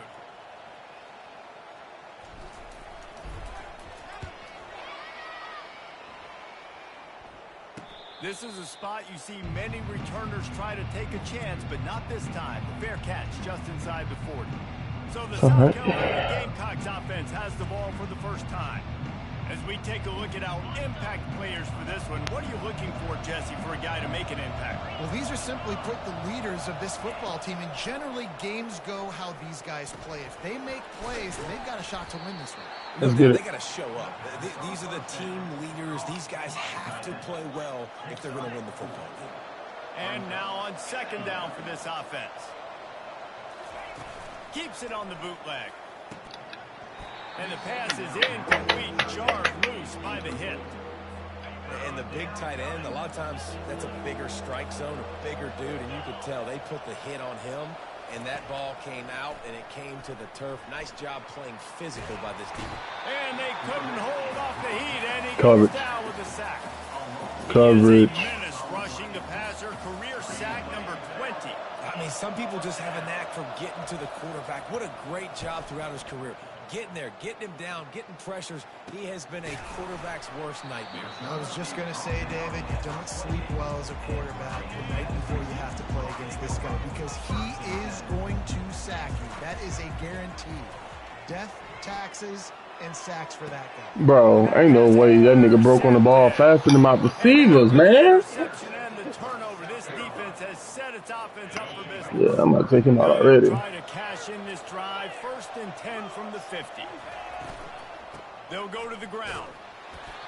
This is a spot you see many returners try to take a chance, but not this time. The fair catch just inside the 40. So the South Carolina Gamecocks offense has the ball for the first time. As we take a look at our impact players for this one, what are you looking for, Jesse, for a guy to make an impact? Well, these are simply put the leaders of this football team, and generally games go how these guys play. If they make plays, they've got a shot to win this one. Let's get it. They got to show up. These are the team leaders. These guys have to play well if they're going to win the football game. And now on 2nd down for this offense. Keeps it on the bootleg. And the pass is incomplete, jarred loose by the hit. And the big tight end, a lot of times that's a bigger strike zone, a bigger dude, and you could tell they put the hit on him, and that ball came out, and it came to the turf. Nice job playing physical by this defense. And they couldn't hold off the heat, and he Coverage. goes down with a sack. Coverage. He is a menace rushing the passer, career sack number 20. I mean, some people just have a knack for getting to the quarterback. What a great job throughout his career. Getting there, getting him down, getting pressures. He has been a quarterback's worst nightmare. I was just going to say, David, you don't sleep well as a quarterback the night before you have to play against this guy because he is going to sack you. That is a guarantee. Death, taxes, and sacks for that guy. Bro, ain't no way that nigga broke on the ball faster than my receivers, man. This defense has set its offense up for business. Yeah, I'm about to take him out already. Try to cash in this drive. 1st and 10 from the 50. They'll go to the ground.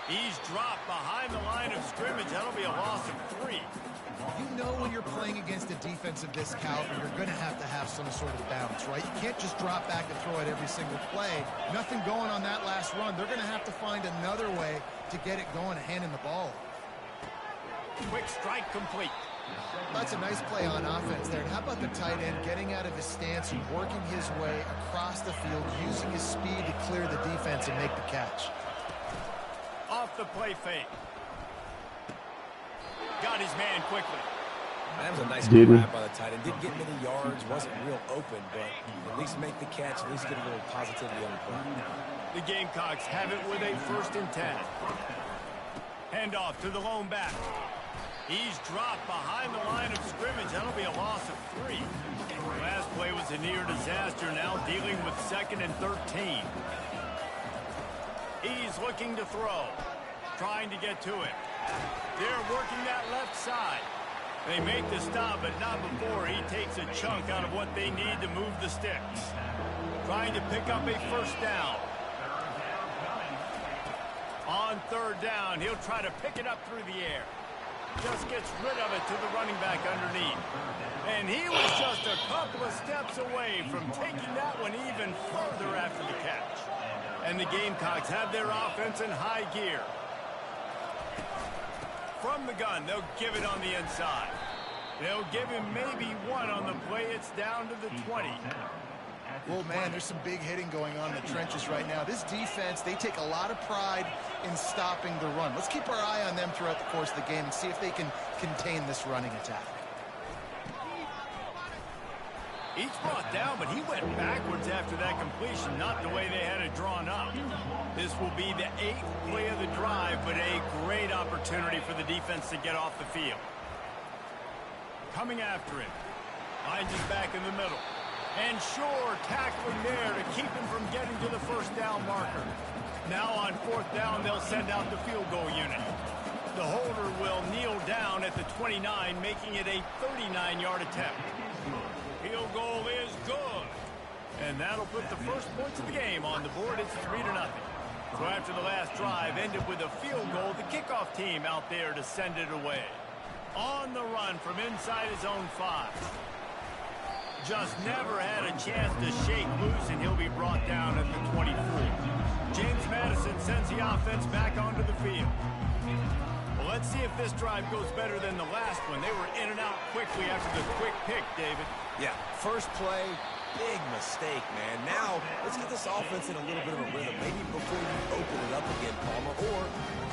He's dropped behind the line of scrimmage. That'll be a loss of 3. You know when you're playing against a defense of this caliber, you're going to have some sort of bounce, right? You can't just drop back and throw it every single play. Nothing going on that last run. They're going to have to find another way to get it going and handing the ball. Quick strike complete. That's a nice play on offense there. And how about the tight end getting out of his stance and working his way across the field, using his speed to clear the defense and make the catch. Off the play fake. Got his man quickly. That was a nice grab by the tight end. Didn't get many yards, wasn't real open, but at least make the catch, at least get a little positivity on the play. The Gamecocks have it with a 1st and 10. Handoff to the lone back. He's dropped behind the line of scrimmage. That'll be a loss of 3. Last play was a near disaster. Now dealing with 2nd and 13. He's looking to throw. Trying to get to it. They're working that left side. They make the stop, but not before he takes a chunk out of what they need to move the sticks. Trying to pick up a 1st down. On 3rd down, he'll try to pick it up through the air. Just gets rid of it to the running back underneath. And he was just a couple of steps away from taking that one even further after the catch. And the Gamecocks have their offense in high gear. From the gun, they'll give it on the inside. They'll give him maybe 1 on the play. It's down to the 20. Well, man, there's some big hitting going on in the trenches right now. This defense, they take a lot of pride in stopping the run. Let's keep our eye on them throughout the course of the game and see if they can contain this running attack. Each brought down, but he went backwards after that completion, not the way they had it drawn up. This will be the 8th play of the drive, but a great opportunity for the defense to get off the field. Coming after him. Finds his back in the middle. And Shore tackling there to keep him from getting to the 1st down marker. Now on 4th down, they'll send out the field goal unit. The holder will kneel down at the 29, making it a 39-yard attempt. Field goal is good. And that'll put the first points of the game on the board. It's 3-0. So after the last drive ended with a field goal, the kickoff team out there to send it away. On the run from inside his own 5. Just never had a chance to shake loose, and he'll be brought down at the 24. James Madison sends the offense back onto the field. Well, let's see if this drive goes better than the last one. They were in and out quickly after the quick pick, David. Yeah, first play, big mistake, man. Now, let's get this offense in a little bit of a rhythm. Maybe before you open it up again, Palmer, or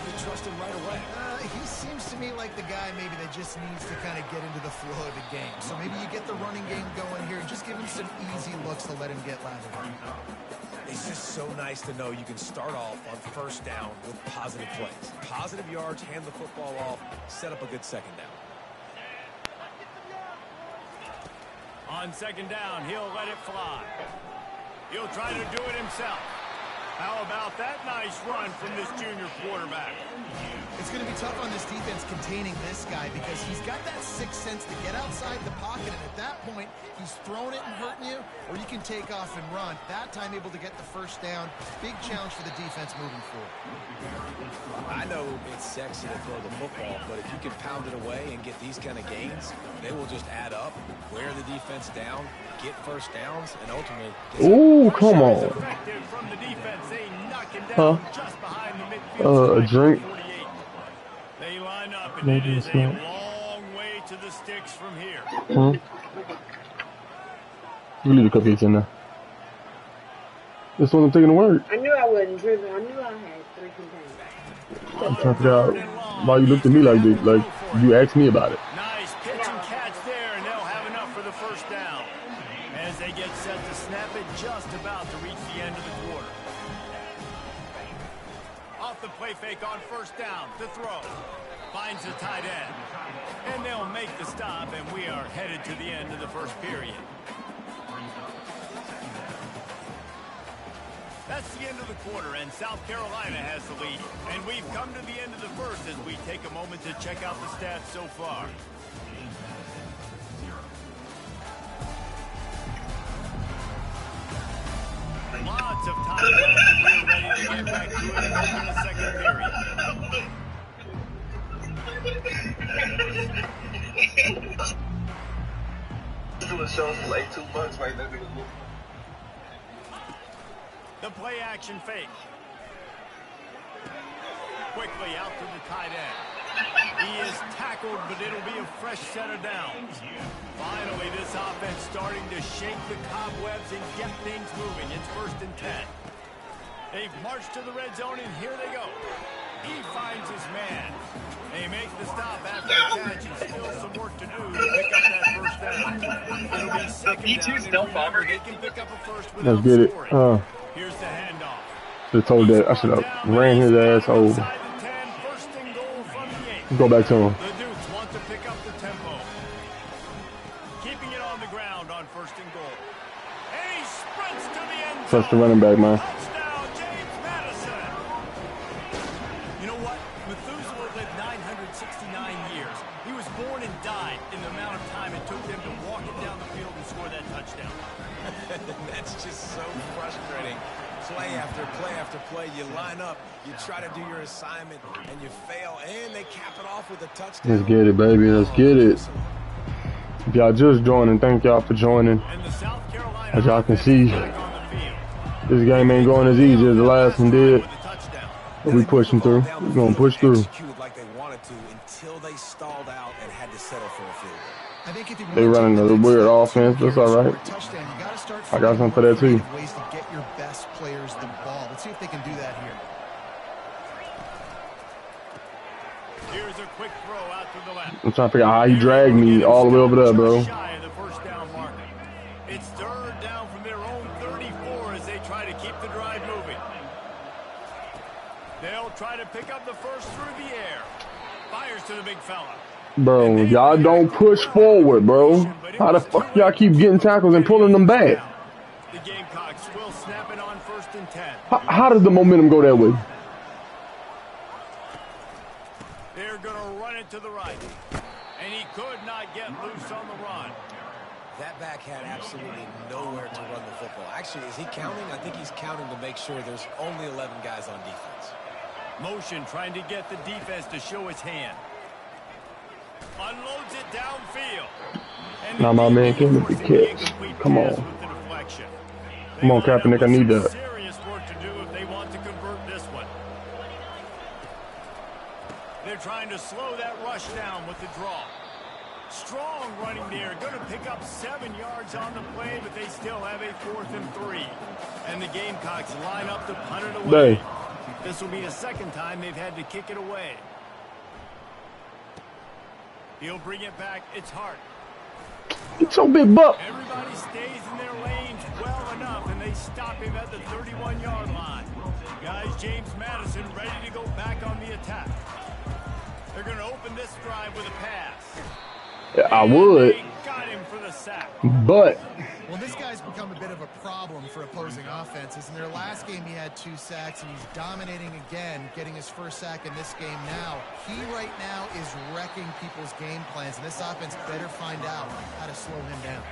you trust him right away. He seems to me like the guy maybe that just needs to kind of get into the flow of the game. So maybe you get the running game going here and just give him some easy looks to let him get landed. It's just so nice to know you can start off on first down with positive plays. Positive yards, hand the football off, set up a good second down. On second down, he'll let it fly. He'll try to do it himself. How about that nice run from this junior quarterback? It's going to be tough on this defense containing this guy because he's got that sixth sense to get outside the pocket, and at that point, he's throwing it and hurting you, or you can take off and run. That time able to get the first down. Big challenge for the defense moving forward. I know it's sexy to throw the football, but if you can pound it away and get these kind of gains, they will just add up, wear the defense down, get first downs, and ultimately... Ooh, come on. From the defense, they knock him down just behind the midfield. A drink. They line up, and it is a long way to the sticks from here. You leave the cupcakes in there. This one I'm taking to work. I knew I wasn't driven. I knew I had 3 containers. I'm trying to figure out why you looked at me like this. Like, you asked me about it. Nice pitch and catch there, and they'll have enough for the first down. As they get set to snap it, just about to reach the end of the quarter. Off the play fake on first down to throw. Finds the tight end. And they'll make the stop, and we are headed to the end of the first period. That's the end of the quarter, and South Carolina has the lead. And we've come to the end of the first as we take a moment to check out the stats so far. Lots of time left, and we're ready to get back to it and open the second period. Do a show for like $2 right now. The play action fake. Quickly out to the tight end. He is tackled, but it'll be a fresh set of downs. Finally, this offense starting to shake the cobwebs and get things moving. It's 1st and 10. They've marched to the red zone, and here they go. He finds his man. They make the stop after the catch, and still some work to do to pick up that first down. It'll be second down, and remember, they can pick up a first without scoring. Here's the handoff. Should have told that. I should have ran his ass over. Go back to him. The Dukes want to pick up the tempo. Keeping it on the ground on 1st and goal. And he sprints to the end zone. Trust the running back, man. Touchdown, James Madison. You know what? Methuselah lived 969 years. He was born and died in the amount of time it took them to walk it down the field and score that touchdown. That's just so frustrating. Play after play after play, you line up, you try to do your assignment, and you fail, and they cap it off with a touchdown. Let's get it, baby. Let's get it. If y'all just joining, thank y'all for joining. As y'all can see, this game ain't going as easy as the last one did. But we pushing through. We're going to push through. Like they wanted to until they stalled out and had to settle for a field goal. They running a weird offense. That's all right. I got something for that too. Ways to get your best players the ball. Let's see if they can do that here. Here's a quick throw out to the left. I'm trying to figure out how he dragged me all the way over there, bro. It's 3rd down from their own 34 as they try to keep the drive moving. They'll try to pick up the first through the air. Fires to the big fella. Bro, y'all don't push forward, bro. How the fuck y'all keep getting tackles and pulling them back? The Gamecocks will snap it on 1st and 10. How does the momentum go that way? They're going to run it to the right. And he could not get loose on the run. That back had absolutely nowhere to run the football. Actually, is he counting? I think he's counting to make sure there's only 11 guys on defense. Motion trying to get the defense to show his hand. Unloads it downfield. Now my man can with the catch. Come on. Come on, Kaepernick, I need that. Serious work to do if they want to convert this one. They're trying to slow that rush down with the draw. Strong running there. Going to pick up 7 yards on the play, but they still have a 4th and 3. And the Gamecocks line up to punt it away. This will be the second time they've had to kick it away. He'll bring it back. It's Hart. It's your big buck. Everybody stays in their lanes well enough, and they stop him at the 31-yard line. Guys, James Madison ready to go back on the attack. They're going to open this drive with a pass. Yeah, I would. Got him for the sack. But well, this guy's become a bit of a problem for opposing offenses. In their last game, he had 2 sacks, and he's dominating again, getting his first sack in this game now. He right now is wrecking people's game plans, and this offense better find out how to slow him down.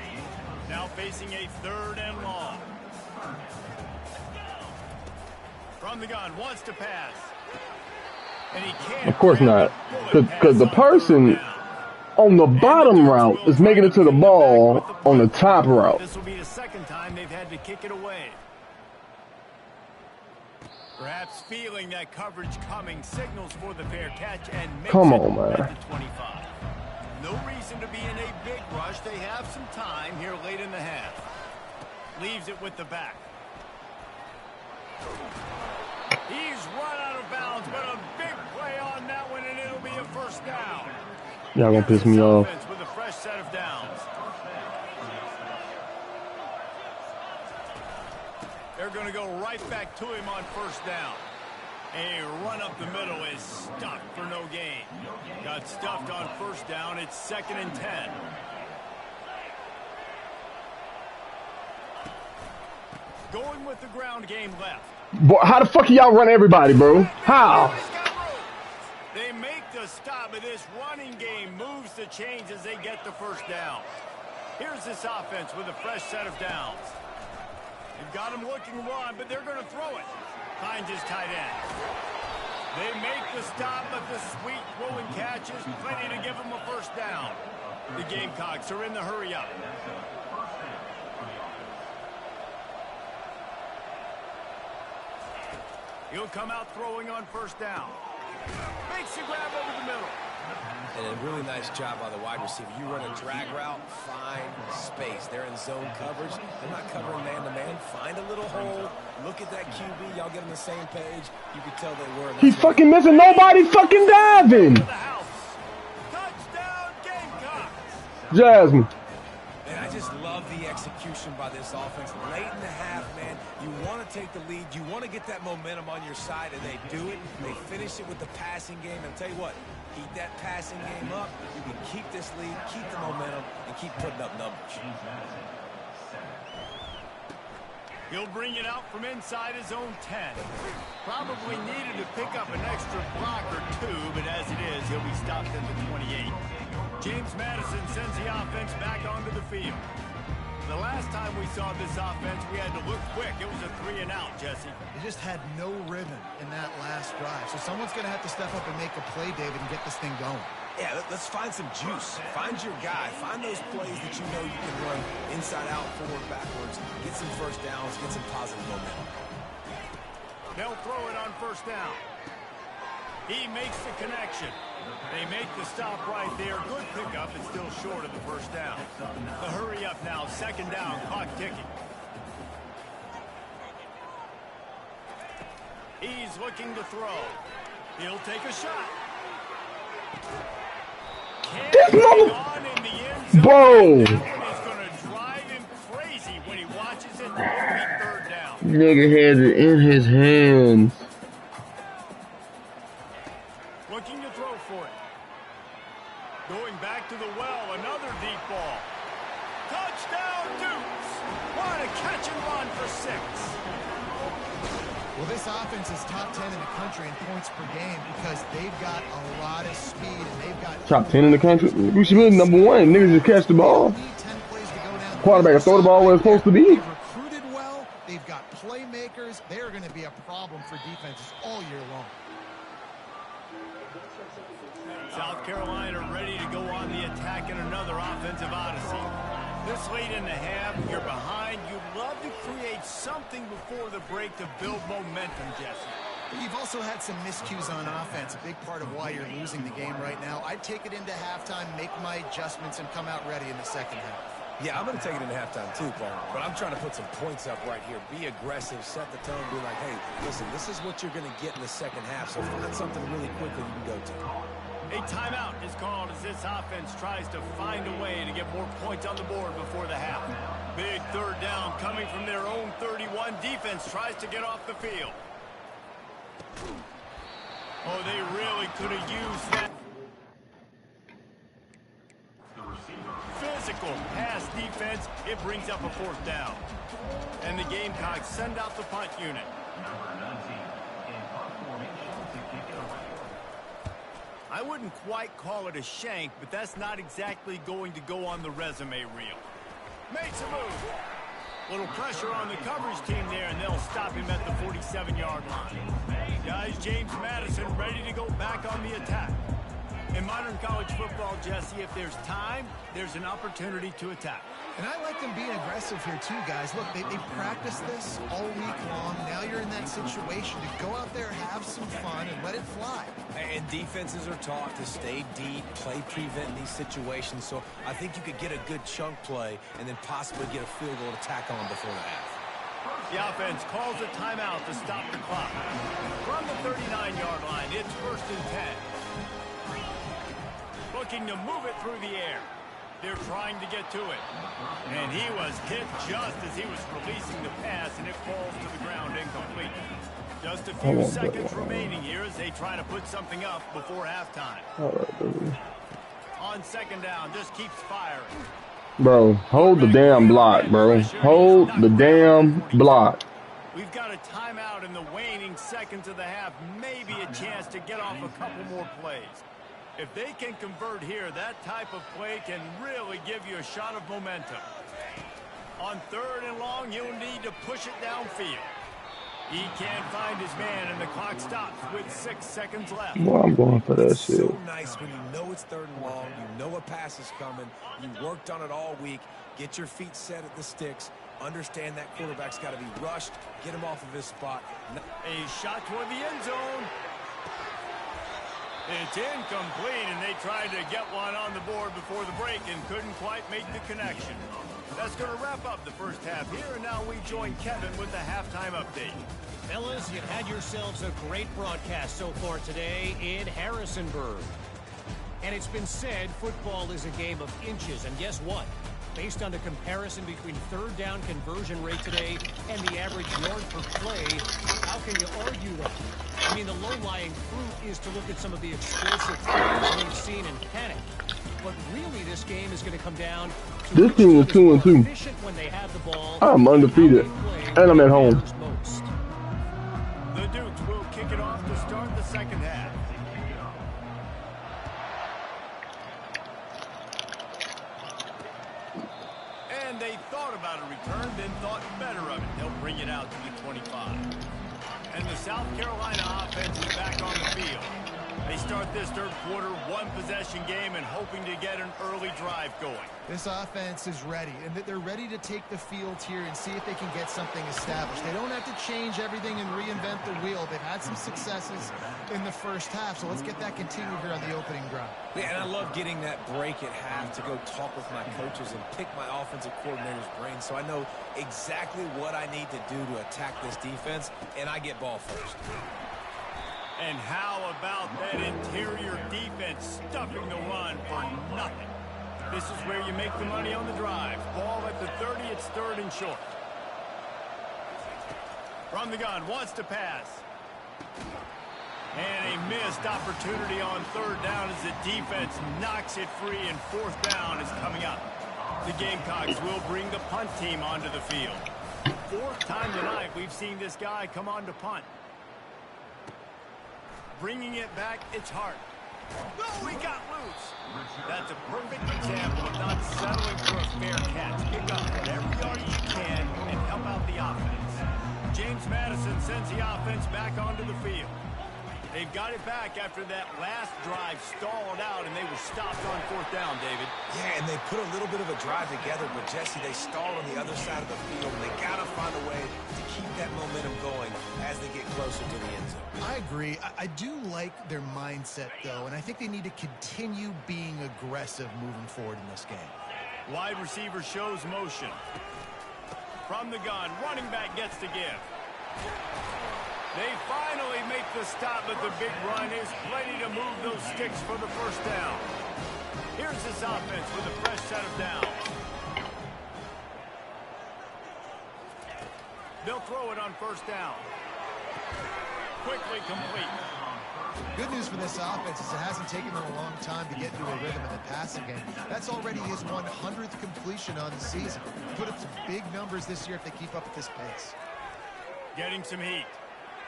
Now facing a 3rd and long. From the gun, wants to pass. And he can't. of course not. Because the person on the bottom route is making it to the ball on the top route. This will be the second time they've had to kick it away. Perhaps feeling that coverage coming, signals for the fair catch and makes Come it on, man. at the 25. No reason to be in a big rush. They have some time here late in the half. Leaves it with the back. He's run out of bounds, but a big play on that one, and it'll be a first down. Y'all gonna piss me off. With a fresh set of downs. They're going to go right back to him on first down. A run up the middle is stuffed for no gain. Got stuffed on first down. It's 2nd and 10. Going with the ground game left. Boy, how the fuck y'all run everybody, bro? How? They make the stop, but this running game moves the chains as they get the first down. Here's this offense with a fresh set of downs. They've got him looking run, but they're going to throw it. Finds his tight end. They make the stop, but the sweet throwing catch is plenty to give them a first down. The Gamecocks are in the hurry-up. He'll come out throwing on first down. Makes the grab over the middle. And a really nice job by the wide receiver. You run a drag route, find space. They're in zone coverage. They're not covering man-to-man. Find a little hole. Look at that QB. Y'all get on the same page. You can tell they were. He's fucking missing. Nobody fucking diving. Touchdown, Gamecocks. Jasmine. Man, I just love the execution by this offense. Late in the half, man, you want to take the lead. You want to get that momentum on your side, and they do it. They finish it with the passing game. And I'll tell you what, keep that passing game up. You can keep this lead, keep the momentum, and keep putting up numbers. He'll bring it out from inside his own 10. Probably needed to pick up an extra block or 2, but as it is, he'll be stopped at the 28. James Madison sends the offense back onto the field. The last time we saw this offense, we had to look quick. It was a 3-and-out, Jesse. They just had no rhythm in that last drive. So someone's going to have to step up and make a play, David, and get this thing going. Yeah, let's find some juice. Find your guy. Find those plays that you know you can run inside out, forward, backwards. Get some first downs. Get some positive momentum. They'll throw it on first down. He makes the connection. They make the stop right there. Good pickup. It's still short of the first down. The hurry up now. 2nd down. Clock ticking. He's looking to throw. He'll take a shot. Bro. He's going to drive him crazy when he watches it. 3rd down. Nigga has it in his hands. Looking to throw for it. Going back to the well. Another deep ball. Touchdown, Dukes. What a catch and run for 6. Well, this offense is top 10 in the country in points per game because they've got a lot of speed and they've got top 10 in the country. We should be number 1. Niggas just catch the ball. 10 plays to go quarterback throw the ball where it's supposed to be. They've recruited well. They've got playmakers. They're going to be a problem for defenses all year long. South Carolina ready to go on the attack in another offensive odyssey. This late in the half, you're behind. You'd love to create something before the break to build momentum, Jesse. But you've also had some miscues on offense, a big part of why you're losing the game right now. I'd take it into halftime, make my adjustments, and come out ready in the second half. Yeah, I'm going to take it into halftime too, Paul. But I'm trying to put some points up right here. Be aggressive, set the tone, be like, hey, listen, this is what you're going to get in the second half, so find something really quickly you can go to. A timeout is called as this offense tries to find a way to get more points on the board before the half. Big third down coming from their own 31. Defense tries to get off the field. Oh, they really could have used that. Physical pass defense. It brings up a fourth down. And the Gamecocks send out the punt unit. I wouldn't quite call it a shank, but that's not exactly going to go on the resume reel. Makes a move. Little pressure on the coverage team there, and they'll stop him at the 47-yard line. Guys, James Madison ready to go back on the attack. In modern college football, Jesse, if there's time, there's an opportunity to attack. And I like them being aggressive here too, guys. Look, they practice this all week long. Now you're in that situation to go out there, have some fun, and let it fly. And defenses are taught to stay deep, play prevent in these situations. So I think you could get a good chunk play and then possibly get a field goal to tack on before the half. The offense calls a timeout to stop the clock. From the 39-yard line, it's 1st and 10. Looking to move it through the air. They're trying to get to it. And he was hit just as he was releasing the pass, and it falls to the ground incomplete. Just a few seconds remaining here as they try to put something up before halftime. On second down, just keeps firing. Bro, hold the damn block, bro. Hold the damn block. We've got a timeout in the waning seconds of the half. Maybe a chance to get off a couple more plays. If they can convert here, that type of play can really give you a shot of momentum. On 3rd and long, you'll need to push it downfield. He can't find his man, and the clock stops with 6 seconds left. Well, I'm going for that It's shit. so nice when you know it's 3rd and long, you know a pass is coming, you worked on it all week, get your feet set at the sticks, understand that quarterback's got to be rushed, get him off of his spot. A shot toward the end zone. It's incomplete, and they tried to get one on the board before the break and couldn't quite make the connection. That's going to wrap up the first half here, and now we join Kevin with the halftime update. Fellas, you've had yourselves a great broadcast so far today in Harrisonburg. And it's been said football is a game of inches, and guess what? Based on the comparison between 3rd down conversion rate today and the average yard per play, how can you argue that? I mean, the low-lying fruit is to look at some of the explosive plays we've seen in panic. But really, this game is going to come down to This team is 2-2. when they have the ball. I'm undefeated, and I'm at home. The Dukes will kick it off to start the second half. And they thought about a return, then thought better of it. They'll bring it out to the 25. And the South Carolina offense is back on the field. They start this third quarter, one-possession game, and hoping to get an early drive going. This offense is ready, and they're ready to take the field here and see if they can get something established. They don't have to change everything and reinvent the wheel. They've had some successes in the first half, so let's get that continued here on the opening drive. Yeah, and I love getting that break at half to go talk with my coaches and pick my offensive coordinator's brain so I know exactly what I need to do to attack this defense, and I get ball first. And how about that interior defense stuffing the run for nothing? This is where you make the money on the drive. Ball at the 30, it's 3rd and short. From the gun, wants to pass. And a missed opportunity on 3rd down as the defense knocks it free, and 4th down is coming up. The Gamecocks will bring the punt team onto the field. 4th time tonight we've seen this guy come on to punt. Bringing it back, it's Hart. No, he got loose. That's a perfect example of not settling for a fair catch. Pick up whatever yardage you can and help out the offense. James Madison sends the offense back onto the field. They've got it back after that last drive stalled out, and they were stopped on 4th down, David. Yeah, and they put a little bit of a drive together, but Jesse, they stalled on the other side of the field, and they got to find a way to keep that momentum going as they get closer to the end zone. I agree. I do like their mindset, though, and I think they need to continue being aggressive moving forward in this game. Wide receiver shows motion. From the gun, running back gets to give. They finally make the stop, but the big run is plenty to move those sticks for the first down. Here's this offense with a fresh set of downs. They'll throw it on 1st down. Quickly complete. Good news for this offense is it hasn't taken them a long time to get into a rhythm in the passing game. That's already his 100th completion on the season. Put up some big numbers this year if they keep up at this pace. Getting some heat.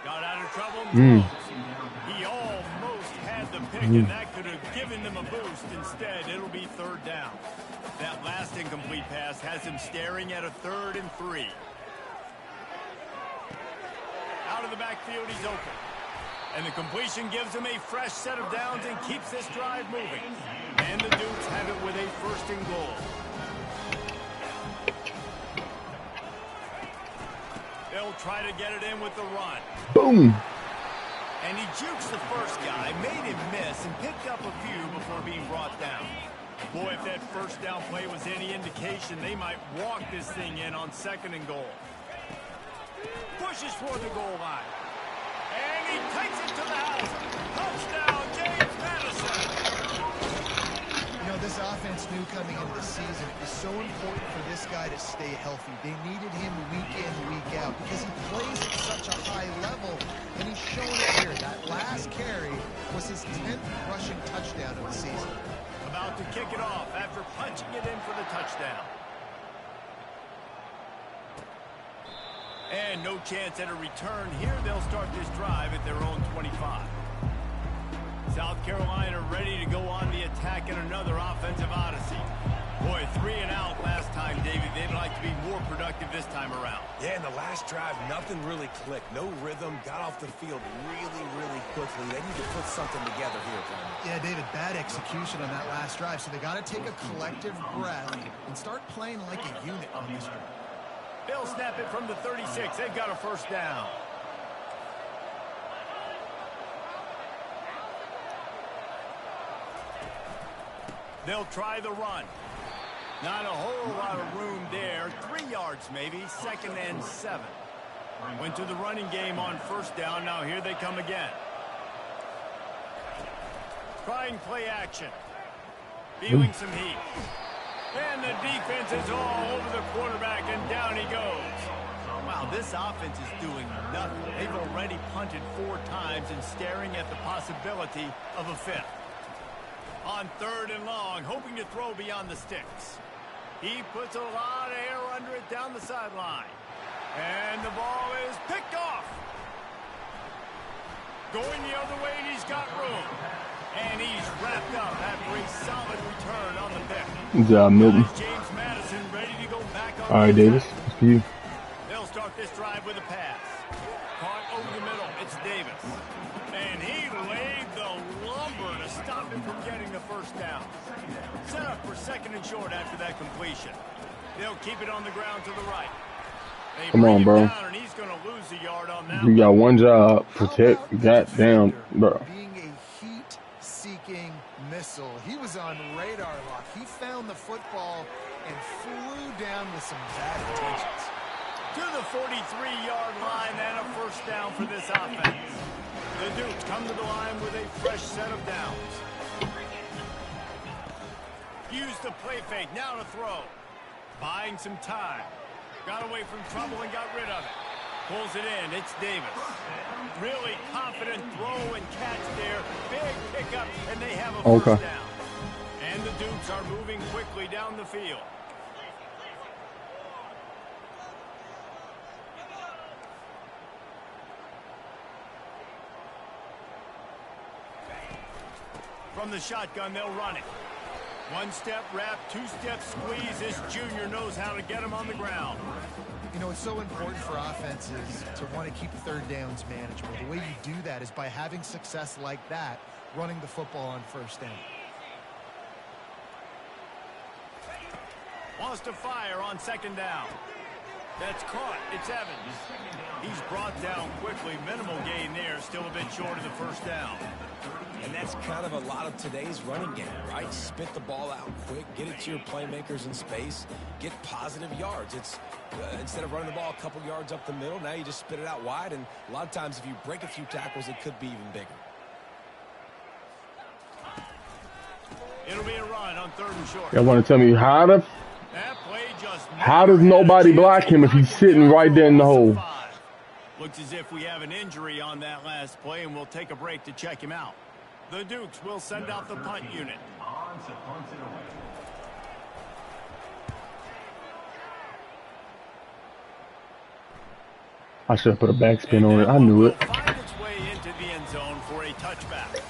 Got out of trouble. He almost had the pick, and that could have given them a boost. Instead, it'll be 3rd down. That last incomplete pass has him staring at a 3rd and 3. Out of the backfield, he's open. And the completion gives him a fresh set of downs and keeps this drive moving. And the Dukes have it with a 1st and goal. They'll try to get it in with the run. Boom. And he jukes the first guy, made him miss, and picked up a few before being brought down. Boy, if that 1st down play was any indication, they might walk this thing in on 2nd and goal. Pushes for the goal line. And he takes it to the house. Touchdown, James Madison. You know, this offense knew coming into the season it was so important for this guy to stay healthy. They needed him week in, week out because he plays at such a high level, and he's shown it here. That last carry was his 10th rushing touchdown of the season. About to kick it off after punching it in for the touchdown. And no chance at a return here. They'll start this drive at their own 25. South Carolina ready to go on the attack in another offensive odyssey. Boy, 3 and out last time, David. They'd like to be more productive this time around. Yeah, in the last drive, nothing really clicked. No rhythm, got off the field really quickly. They need to put something together here, Brian. Yeah, David, bad execution on that last drive, so they got to take a collective breath and start playing like a unit on this drive. They'll snap it from the 36. They've got a 1st down. They'll try the run. Not a whole lot of room there. 3 yards maybe. 2nd and 7. Went to the running game on 1st down. Now here they come again. Trying play action. Feeling some heat. And the defense is all over the quarterback, and down he goes. Wow, this offense is doing nothing. They've already punted 4 times and staring at the possibility of a 5th. On 3rd and long, hoping to throw beyond the sticks. He puts a lot of air under it down the sideline. And the ball is picked off. Going the other way, and he's got room. And he's wrapped up after a solid return on the pick. Good job, Milton. James Madison ready to go back on. All right, Davis. It's for you. They'll start this drive with a pass. Caught over the middle. It's Davis. And he laid the lumber to stop him from getting the 1st down. Set up for 2nd and short after that completion. They'll keep it on the ground to the right. They Come on, bro. down, and he's going to lose a yard on that. You got one job. Protect. Goddamn, bro. Being a heat-seeking missile, he was on radar lock. He found the football and flew down with some bad intentions. To the 43-yard line and a 1st down for this offense. The Dukes come to the line with a fresh set of downs. Use the play fake, now to throw. Buying some time. Got away from trouble and got rid of it. Pulls it in, it's Davis. Really confident throw and catch there. Big pickup, and they have a 1st down. And the Dukes are moving quickly down the field. From the shotgun, they'll run it. One-step wrap, two-step squeeze. This junior knows how to get him on the ground. You know, it's so important for offenses to want to keep third downs manageable. The way you do that is by having success like that, running the football on first down. Wants to fire on second down. That's caught. It's Evans. He's brought down quickly. Minimal gain there. Still a bit short of the first down. And that's kind of a lot of today's running game, right? Spit the ball out quick, get it to your playmakers in space, get positive yards. It's instead of running the ball a couple yards up the middle, now you just spit it out wide, and a lot of times if you break a few tackles, it could be even bigger. It'll be a run on third and short. Y'all want to tell me how to? That play just How does nobody block him if he's sitting right there in the hole? Looks as if we have an injury on that last play, and we'll take a break to check him out. The Dukes will send out the punt unit. I should have put a backspin on it. I knew it. Find its way into the end zone for a touchback.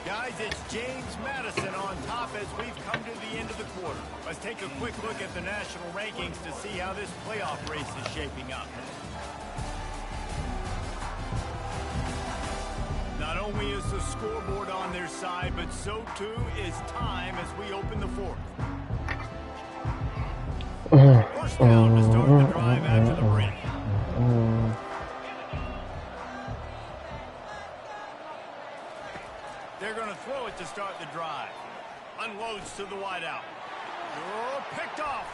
Guys, it's James Madison on top as we've come to the end of the quarter. Let's take a quick look at the national rankings to see how this playoff race is shaping up. Not only is the scoreboard on their side, but so too is time as we open the fourth. First down to start the drive after the break. They're going to throw it to start the drive. Unloads to the wideout. Picked off.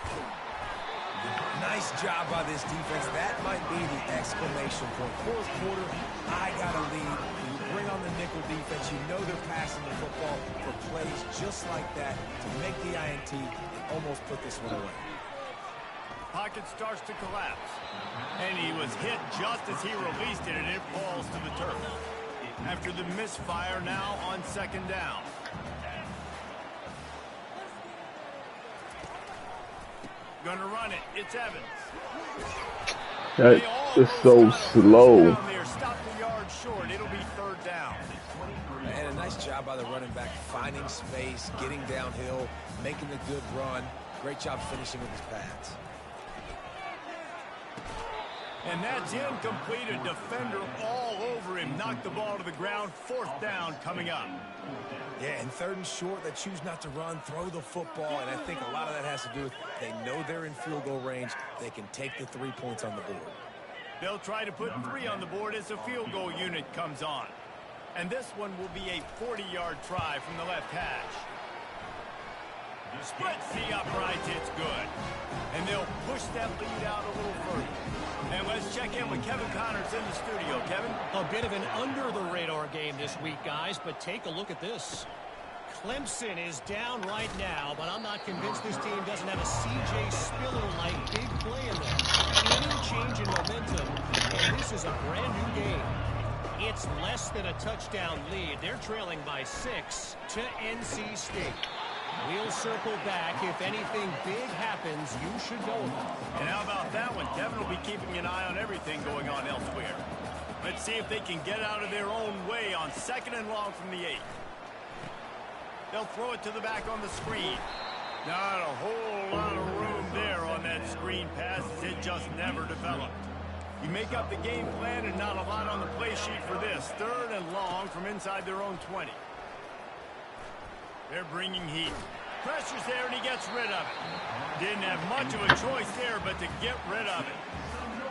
Nice job by this defense. That might be the exclamation point. Fourth quarter, I got a lead. You bring on the nickel defense. You know they're passing the football for plays just like that to make the INT and almost put this one away. Pocket starts to collapse. And he was hit just as he released it, and it falls to the turf. After the misfire, now on second down. Gonna run it. It's Evans. That is so slow. Stop the yard short. It'll be third down. And a nice job by the running back, finding space, getting downhill, making the good run. Great job finishing with his pads. And that's incomplete. A defender all over him. Knocked the ball to the ground. Fourth down coming up. Yeah, and third and short, they choose not to run, throw the football, and I think a lot of that has to do with they know they're in field goal range. They can take the 3 points on the board. They'll try to put 3 on the board as the field goal unit comes on. And this one will be a 40-yard try from the left hash. Splits the uprights, it's good. And they'll push that lead out a little further. And let's check in with Kevin Connors in the studio. Kevin? A bit of an under-the-radar game this week, guys, but take a look at this. Clemson is down right now, but I'm not convinced this team doesn't have a C.J. Spiller-like big play in there. A little change in momentum, and this is a brand-new game. It's less than a touchdown lead. They're trailing by 6 to NC State. We'll circle back. If anything big happens, you should know about it. And how about that one? Kevin will be keeping an eye on everything going on elsewhere. Let's see if they can get out of their own way on second and long from the 8. They'll throw it to the back on the screen. Not a whole lot of room there on that screen pass as it just never developed. You make up the game plan and not a lot on the play sheet for this. Third and long from inside their own 20. They're bringing heat. Pressure's there, and he gets rid of it. Didn't have much of a choice there, but to get rid of it.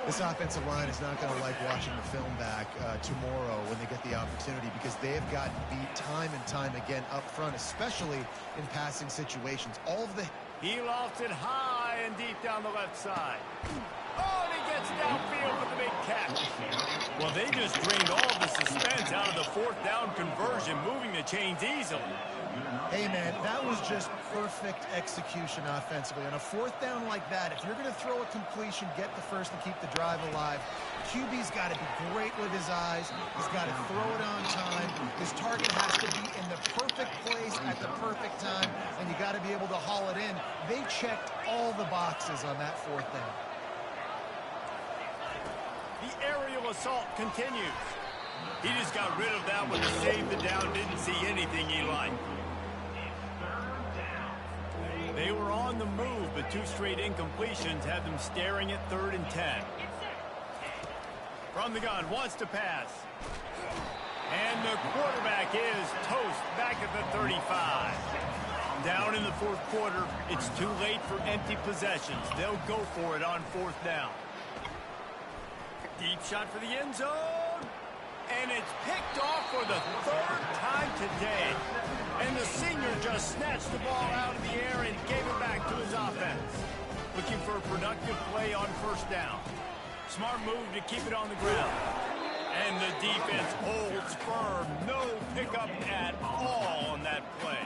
This offensive line is not going to like watching the film back tomorrow when they get the opportunity because they have gotten beat time and time again up front, especially in passing situations. All of the... He lofts it high and deep down the left side. Oh, and he gets downfield with the big catch. Well, they just drained all of the suspense out of the fourth down conversion, moving the chains easily. Hey, man, that was just perfect execution offensively. On a fourth down like that, if you're going to throw a completion, get the first and keep the drive alive, QB's got to be great with his eyes. He's got to throw it on time. His target has to be in the perfect place at the perfect time, and you got to be able to haul it in. They checked all the boxes on that fourth down. The aerial assault continues. He just got rid of that one to save the down. Didn't see anything he liked. They were on the move, but 2 straight incompletions had them staring at 3rd and 10. From the gun, wants to pass. And the quarterback is toast back at the 35. Down in the 4th quarter, it's too late for empty possessions. They'll go for it on 4th down. Deep shot for the end zone. And it's picked off for the 3rd time today. And the senior just snatched the ball out of the air and gave it back to his offense. Looking for a productive play on 1st down. Smart move to keep it on the ground. And the defense holds firm. No pickup at all on that play.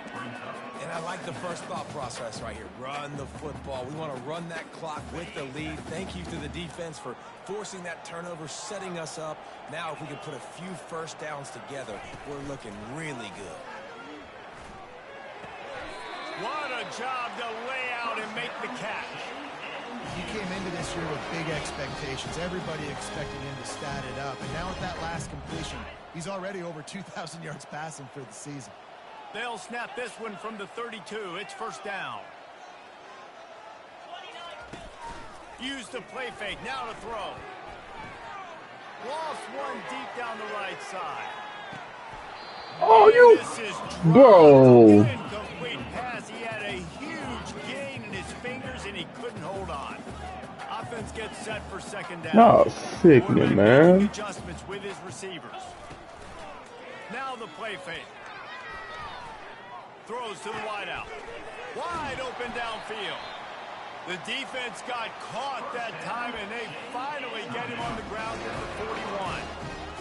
And I like the first thought process right here. Run the football. We want to run that clock with the lead. Thank you to the defense for forcing that turnover, setting us up. Now if we can put a few 1st downs together, we're looking really good. What a job to lay out and make the catch. He came into this year with big expectations. Everybody expecting him to stat it up. And now with that last completion, he's already over 2,000 yards passing for the season. They'll snap this one from the 32. It's 1st down. Use the play fake. Now to throw. Lost one deep down the right side. Oh, you, bro. Incomplete pass. He had a huge gain in his fingers, and he couldn't hold on. Offense gets set for 2nd down. Oh, sickening, man. Adjustments with his receivers. Now the play fake. Throws to the wideout. Wide open downfield. The defense got caught that time, and they finally get him on the ground at the 41.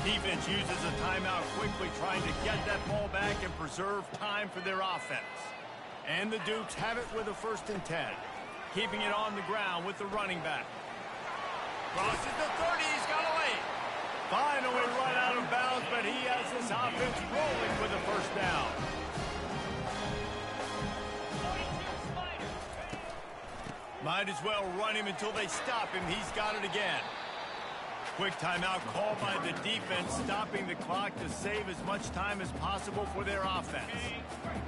Defense uses a timeout quickly, trying to get that ball back and preserve time for their offense. And the Dukes have it with a 1st and 10. Keeping it on the ground with the running back. Crosses the 30. He's got a lane. Finally run out of bounds, but he has this offense rolling with a 1st down. Might as well run him until they stop him. He's got it again. Quick timeout called by the defense, stopping the clock to save as much time as possible for their offense.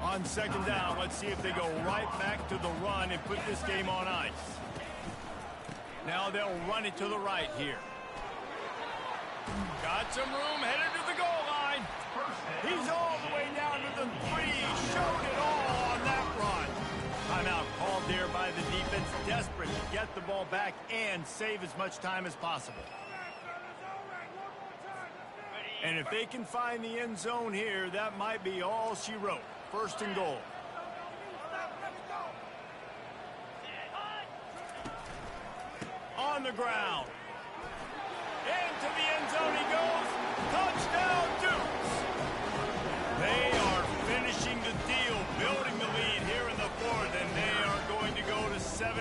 On 2nd down, let's see if they go right back to the run and put this game on ice. Now they'll run it to the right here. Got some room, headed to the goal line. He's all the way down to the 3. Showed it all on that run. Timeout called there by the defense, desperate to get the ball back and save as much time as possible. And if they can find the end zone here, that might be all she wrote. 1st and goal. On the ground. Into the end zone he goes. Touchdown, Dukes. They are finishing the deal, building the lead here in the 4th, and they are going to go to 7-0.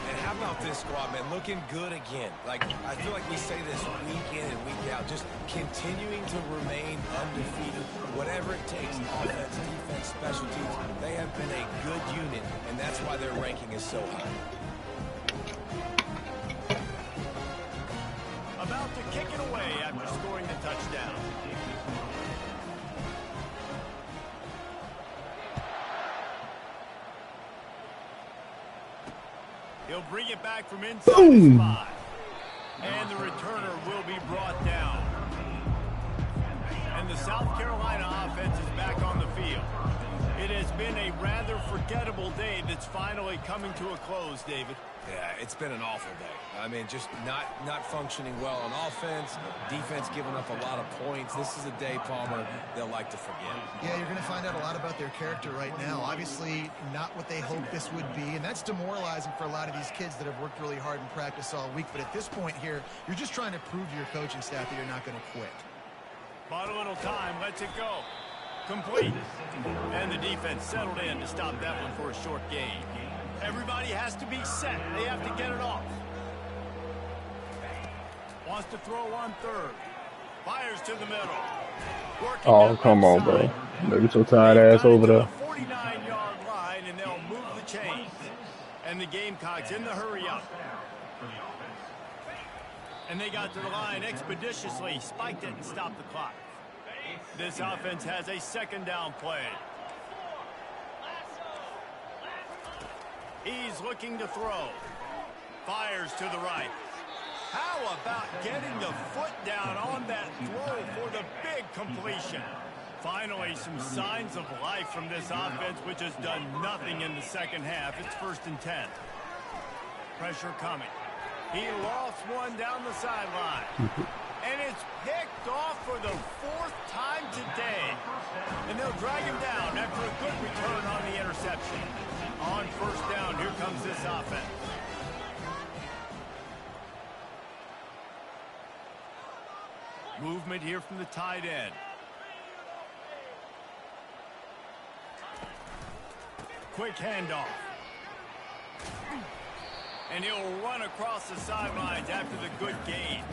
And how about this squad, man? Looking good again. Like, I feel like we say this week in and week out, just continuing to remain undefeated, whatever it takes, offense, defense, special teams. They have been a good unit, and that's why their ranking is so high. About to kick it away after scoring the touchdown. He'll bring it back from inside the spot. And the returner will be brought down. And the South Carolina offense is back on the field. It has been a rather forgettable day that's finally coming to a close, David. Yeah, it's been an awful day. I mean, just not functioning well on offense, defense giving up a lot of points. This is a day, Palmer, they'll like to forget. Yeah, you're going to find out a lot about their character right now. Obviously, not what they hoped this would be, and that's demoralizing for a lot of these kids that have worked really hard in practice all week. But at this point here, you're just trying to prove to your coaching staff that you're not going to quit. Bought a little time, lets it go. Complete. And the defense settled in to stop that one for a short gain. Everybody has to be set. They have to get it off. Wants to throw on 3rd. Fires to the middle. Oh, come on, bro. Maybe so tired ass over there. 49-yard line, and they'll move the chains. And the Gamecocks in the hurry up. And they got to the line expeditiously, spiked it and stopped the clock. This offense has a 2nd down play. He's looking to throw. Fires to the right. How about getting the foot down on that throw for the big completion? Finally, some signs of life from this offense, which has done nothing in the second half. It's 1st and 10. Pressure coming. He lofts one down the sideline. And it's picked off for the 4th time today. And they'll drag him down after a good return on the interception. On 1st down, here comes this offense. Movement here from the tight end. Quick handoff. And he'll run across the sidelines after the good gain.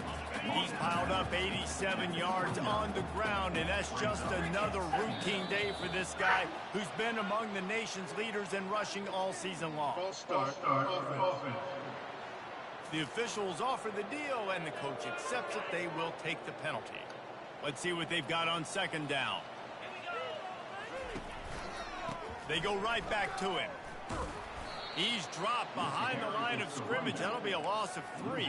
He's piled up 87 yards on the ground, and that's just another routine day for this guy who's been among the nation's leaders in rushing all season long. The officials offer the deal, and the coach accepts it. They will take the penalty. Let's see what they've got on 2nd down. They go right back to him. He's dropped behind the line of scrimmage. That'll be a loss of 3.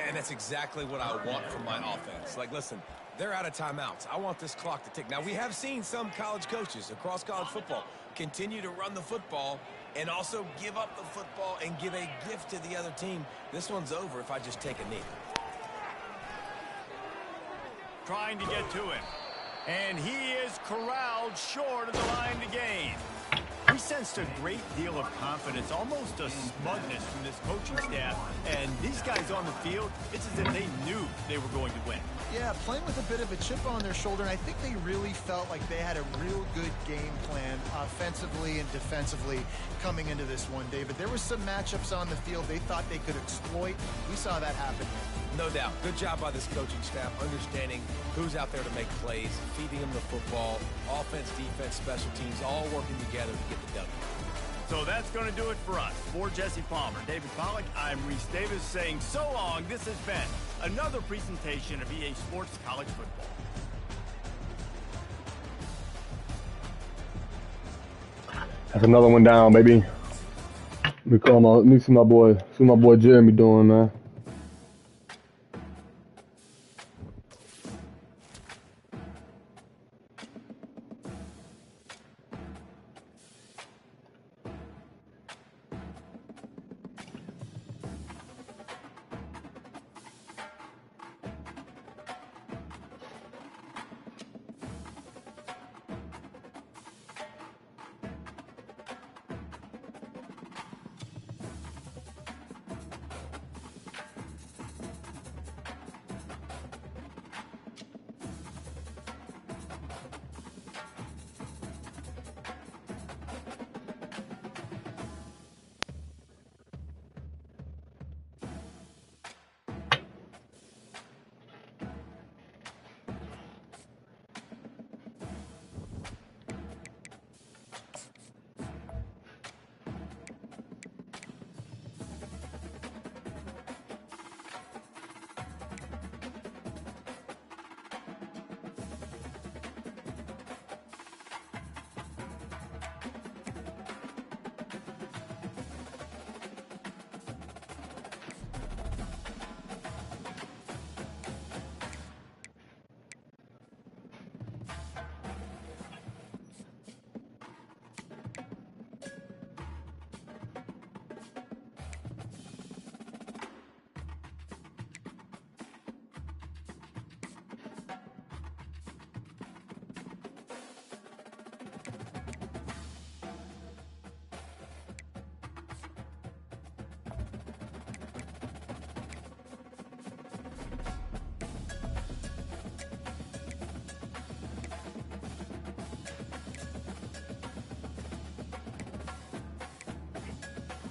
And that's exactly what I want from my offense. Like, listen, they're out of timeouts. I want this clock to tick. Now, we have seen some college coaches across college football continue to run the football and also give up the football and give a gift to the other team. This one's over if I just take a knee. Trying to get to him. And he is corralled short of the line to gain. We sensed a great deal of confidence, almost a smugness from this coaching staff. And these guys on the field, it's as if they knew they were going to win. Yeah, playing with a bit of a chip on their shoulder, and I think they really felt like they had a real good game plan offensively and defensively coming into this one, David. There were some matchups on the field they thought they could exploit. We saw that happen. No doubt. Good job by this coaching staff, understanding who's out there to make plays, feeding them the football, offense, defense, special teams, all working together to get the W. So that's going to do it for us. For Jesse Palmer, David Pollack, I'm Reese Davis saying so long. This has been another presentation of EA Sports College Football. That's another one down, baby. Let me see my boy Jeremy doing, man.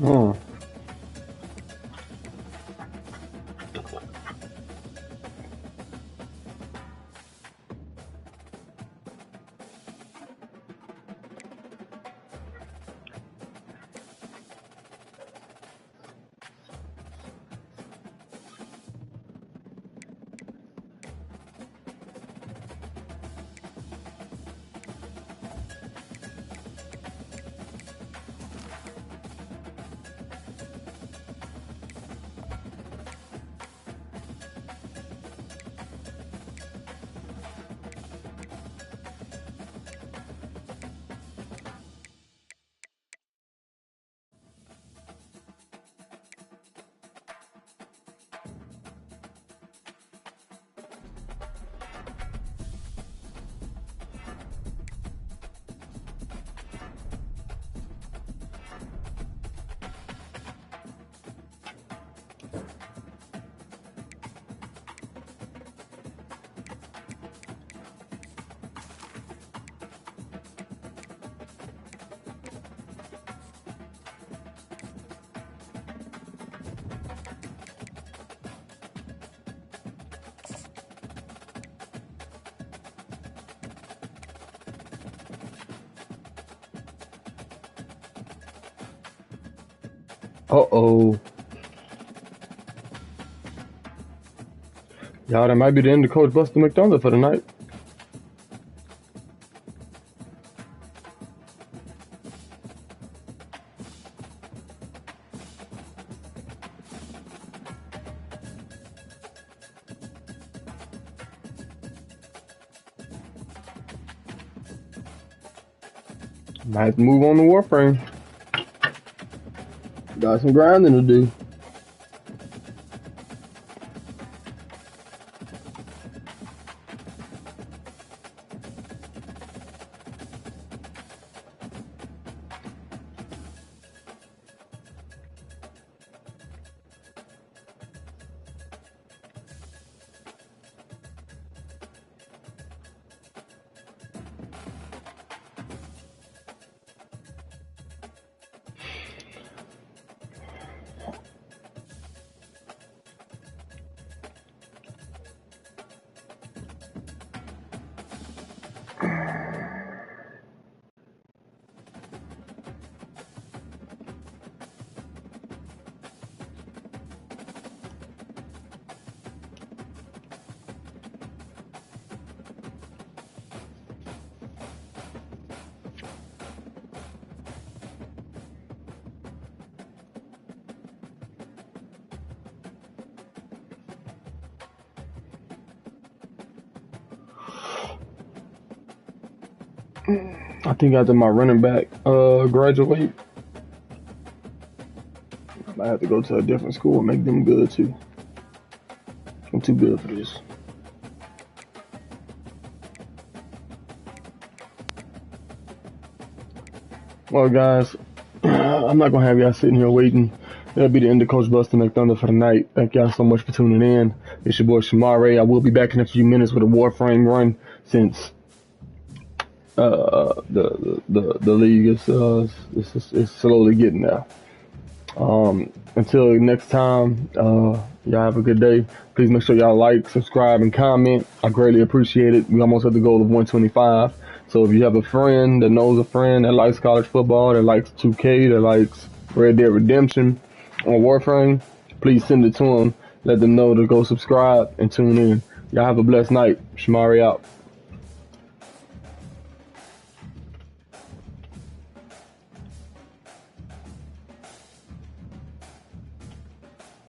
Oh. Uh-oh. Y'all, that might be the end of Coach Buster McThunder for the night. Might have to move on to Warframe. Got some grinding to do. I think after my running back graduate, I might have to go to a different school and make them good too. I'm too good for this. Well, guys, I'm not gonna have y'all sitting here waiting. That'll be the end of Coach Buster McThunder for the night. Thank y'all so much for tuning in. It's your boy Shemaré. I will be back in a few minutes with a Warframe run since the league is slowly getting there. Until next time, y'all have a good day. Please make sure y'all like, subscribe, and comment. I greatly appreciate it. We almost had the goal of 125. So if you have a friend that knows a friend that likes college football, that likes 2K, that likes Red Dead Redemption or Warframe, please send it to them. Let them know to go subscribe and tune in. Y'all have a blessed night. Shemaré out.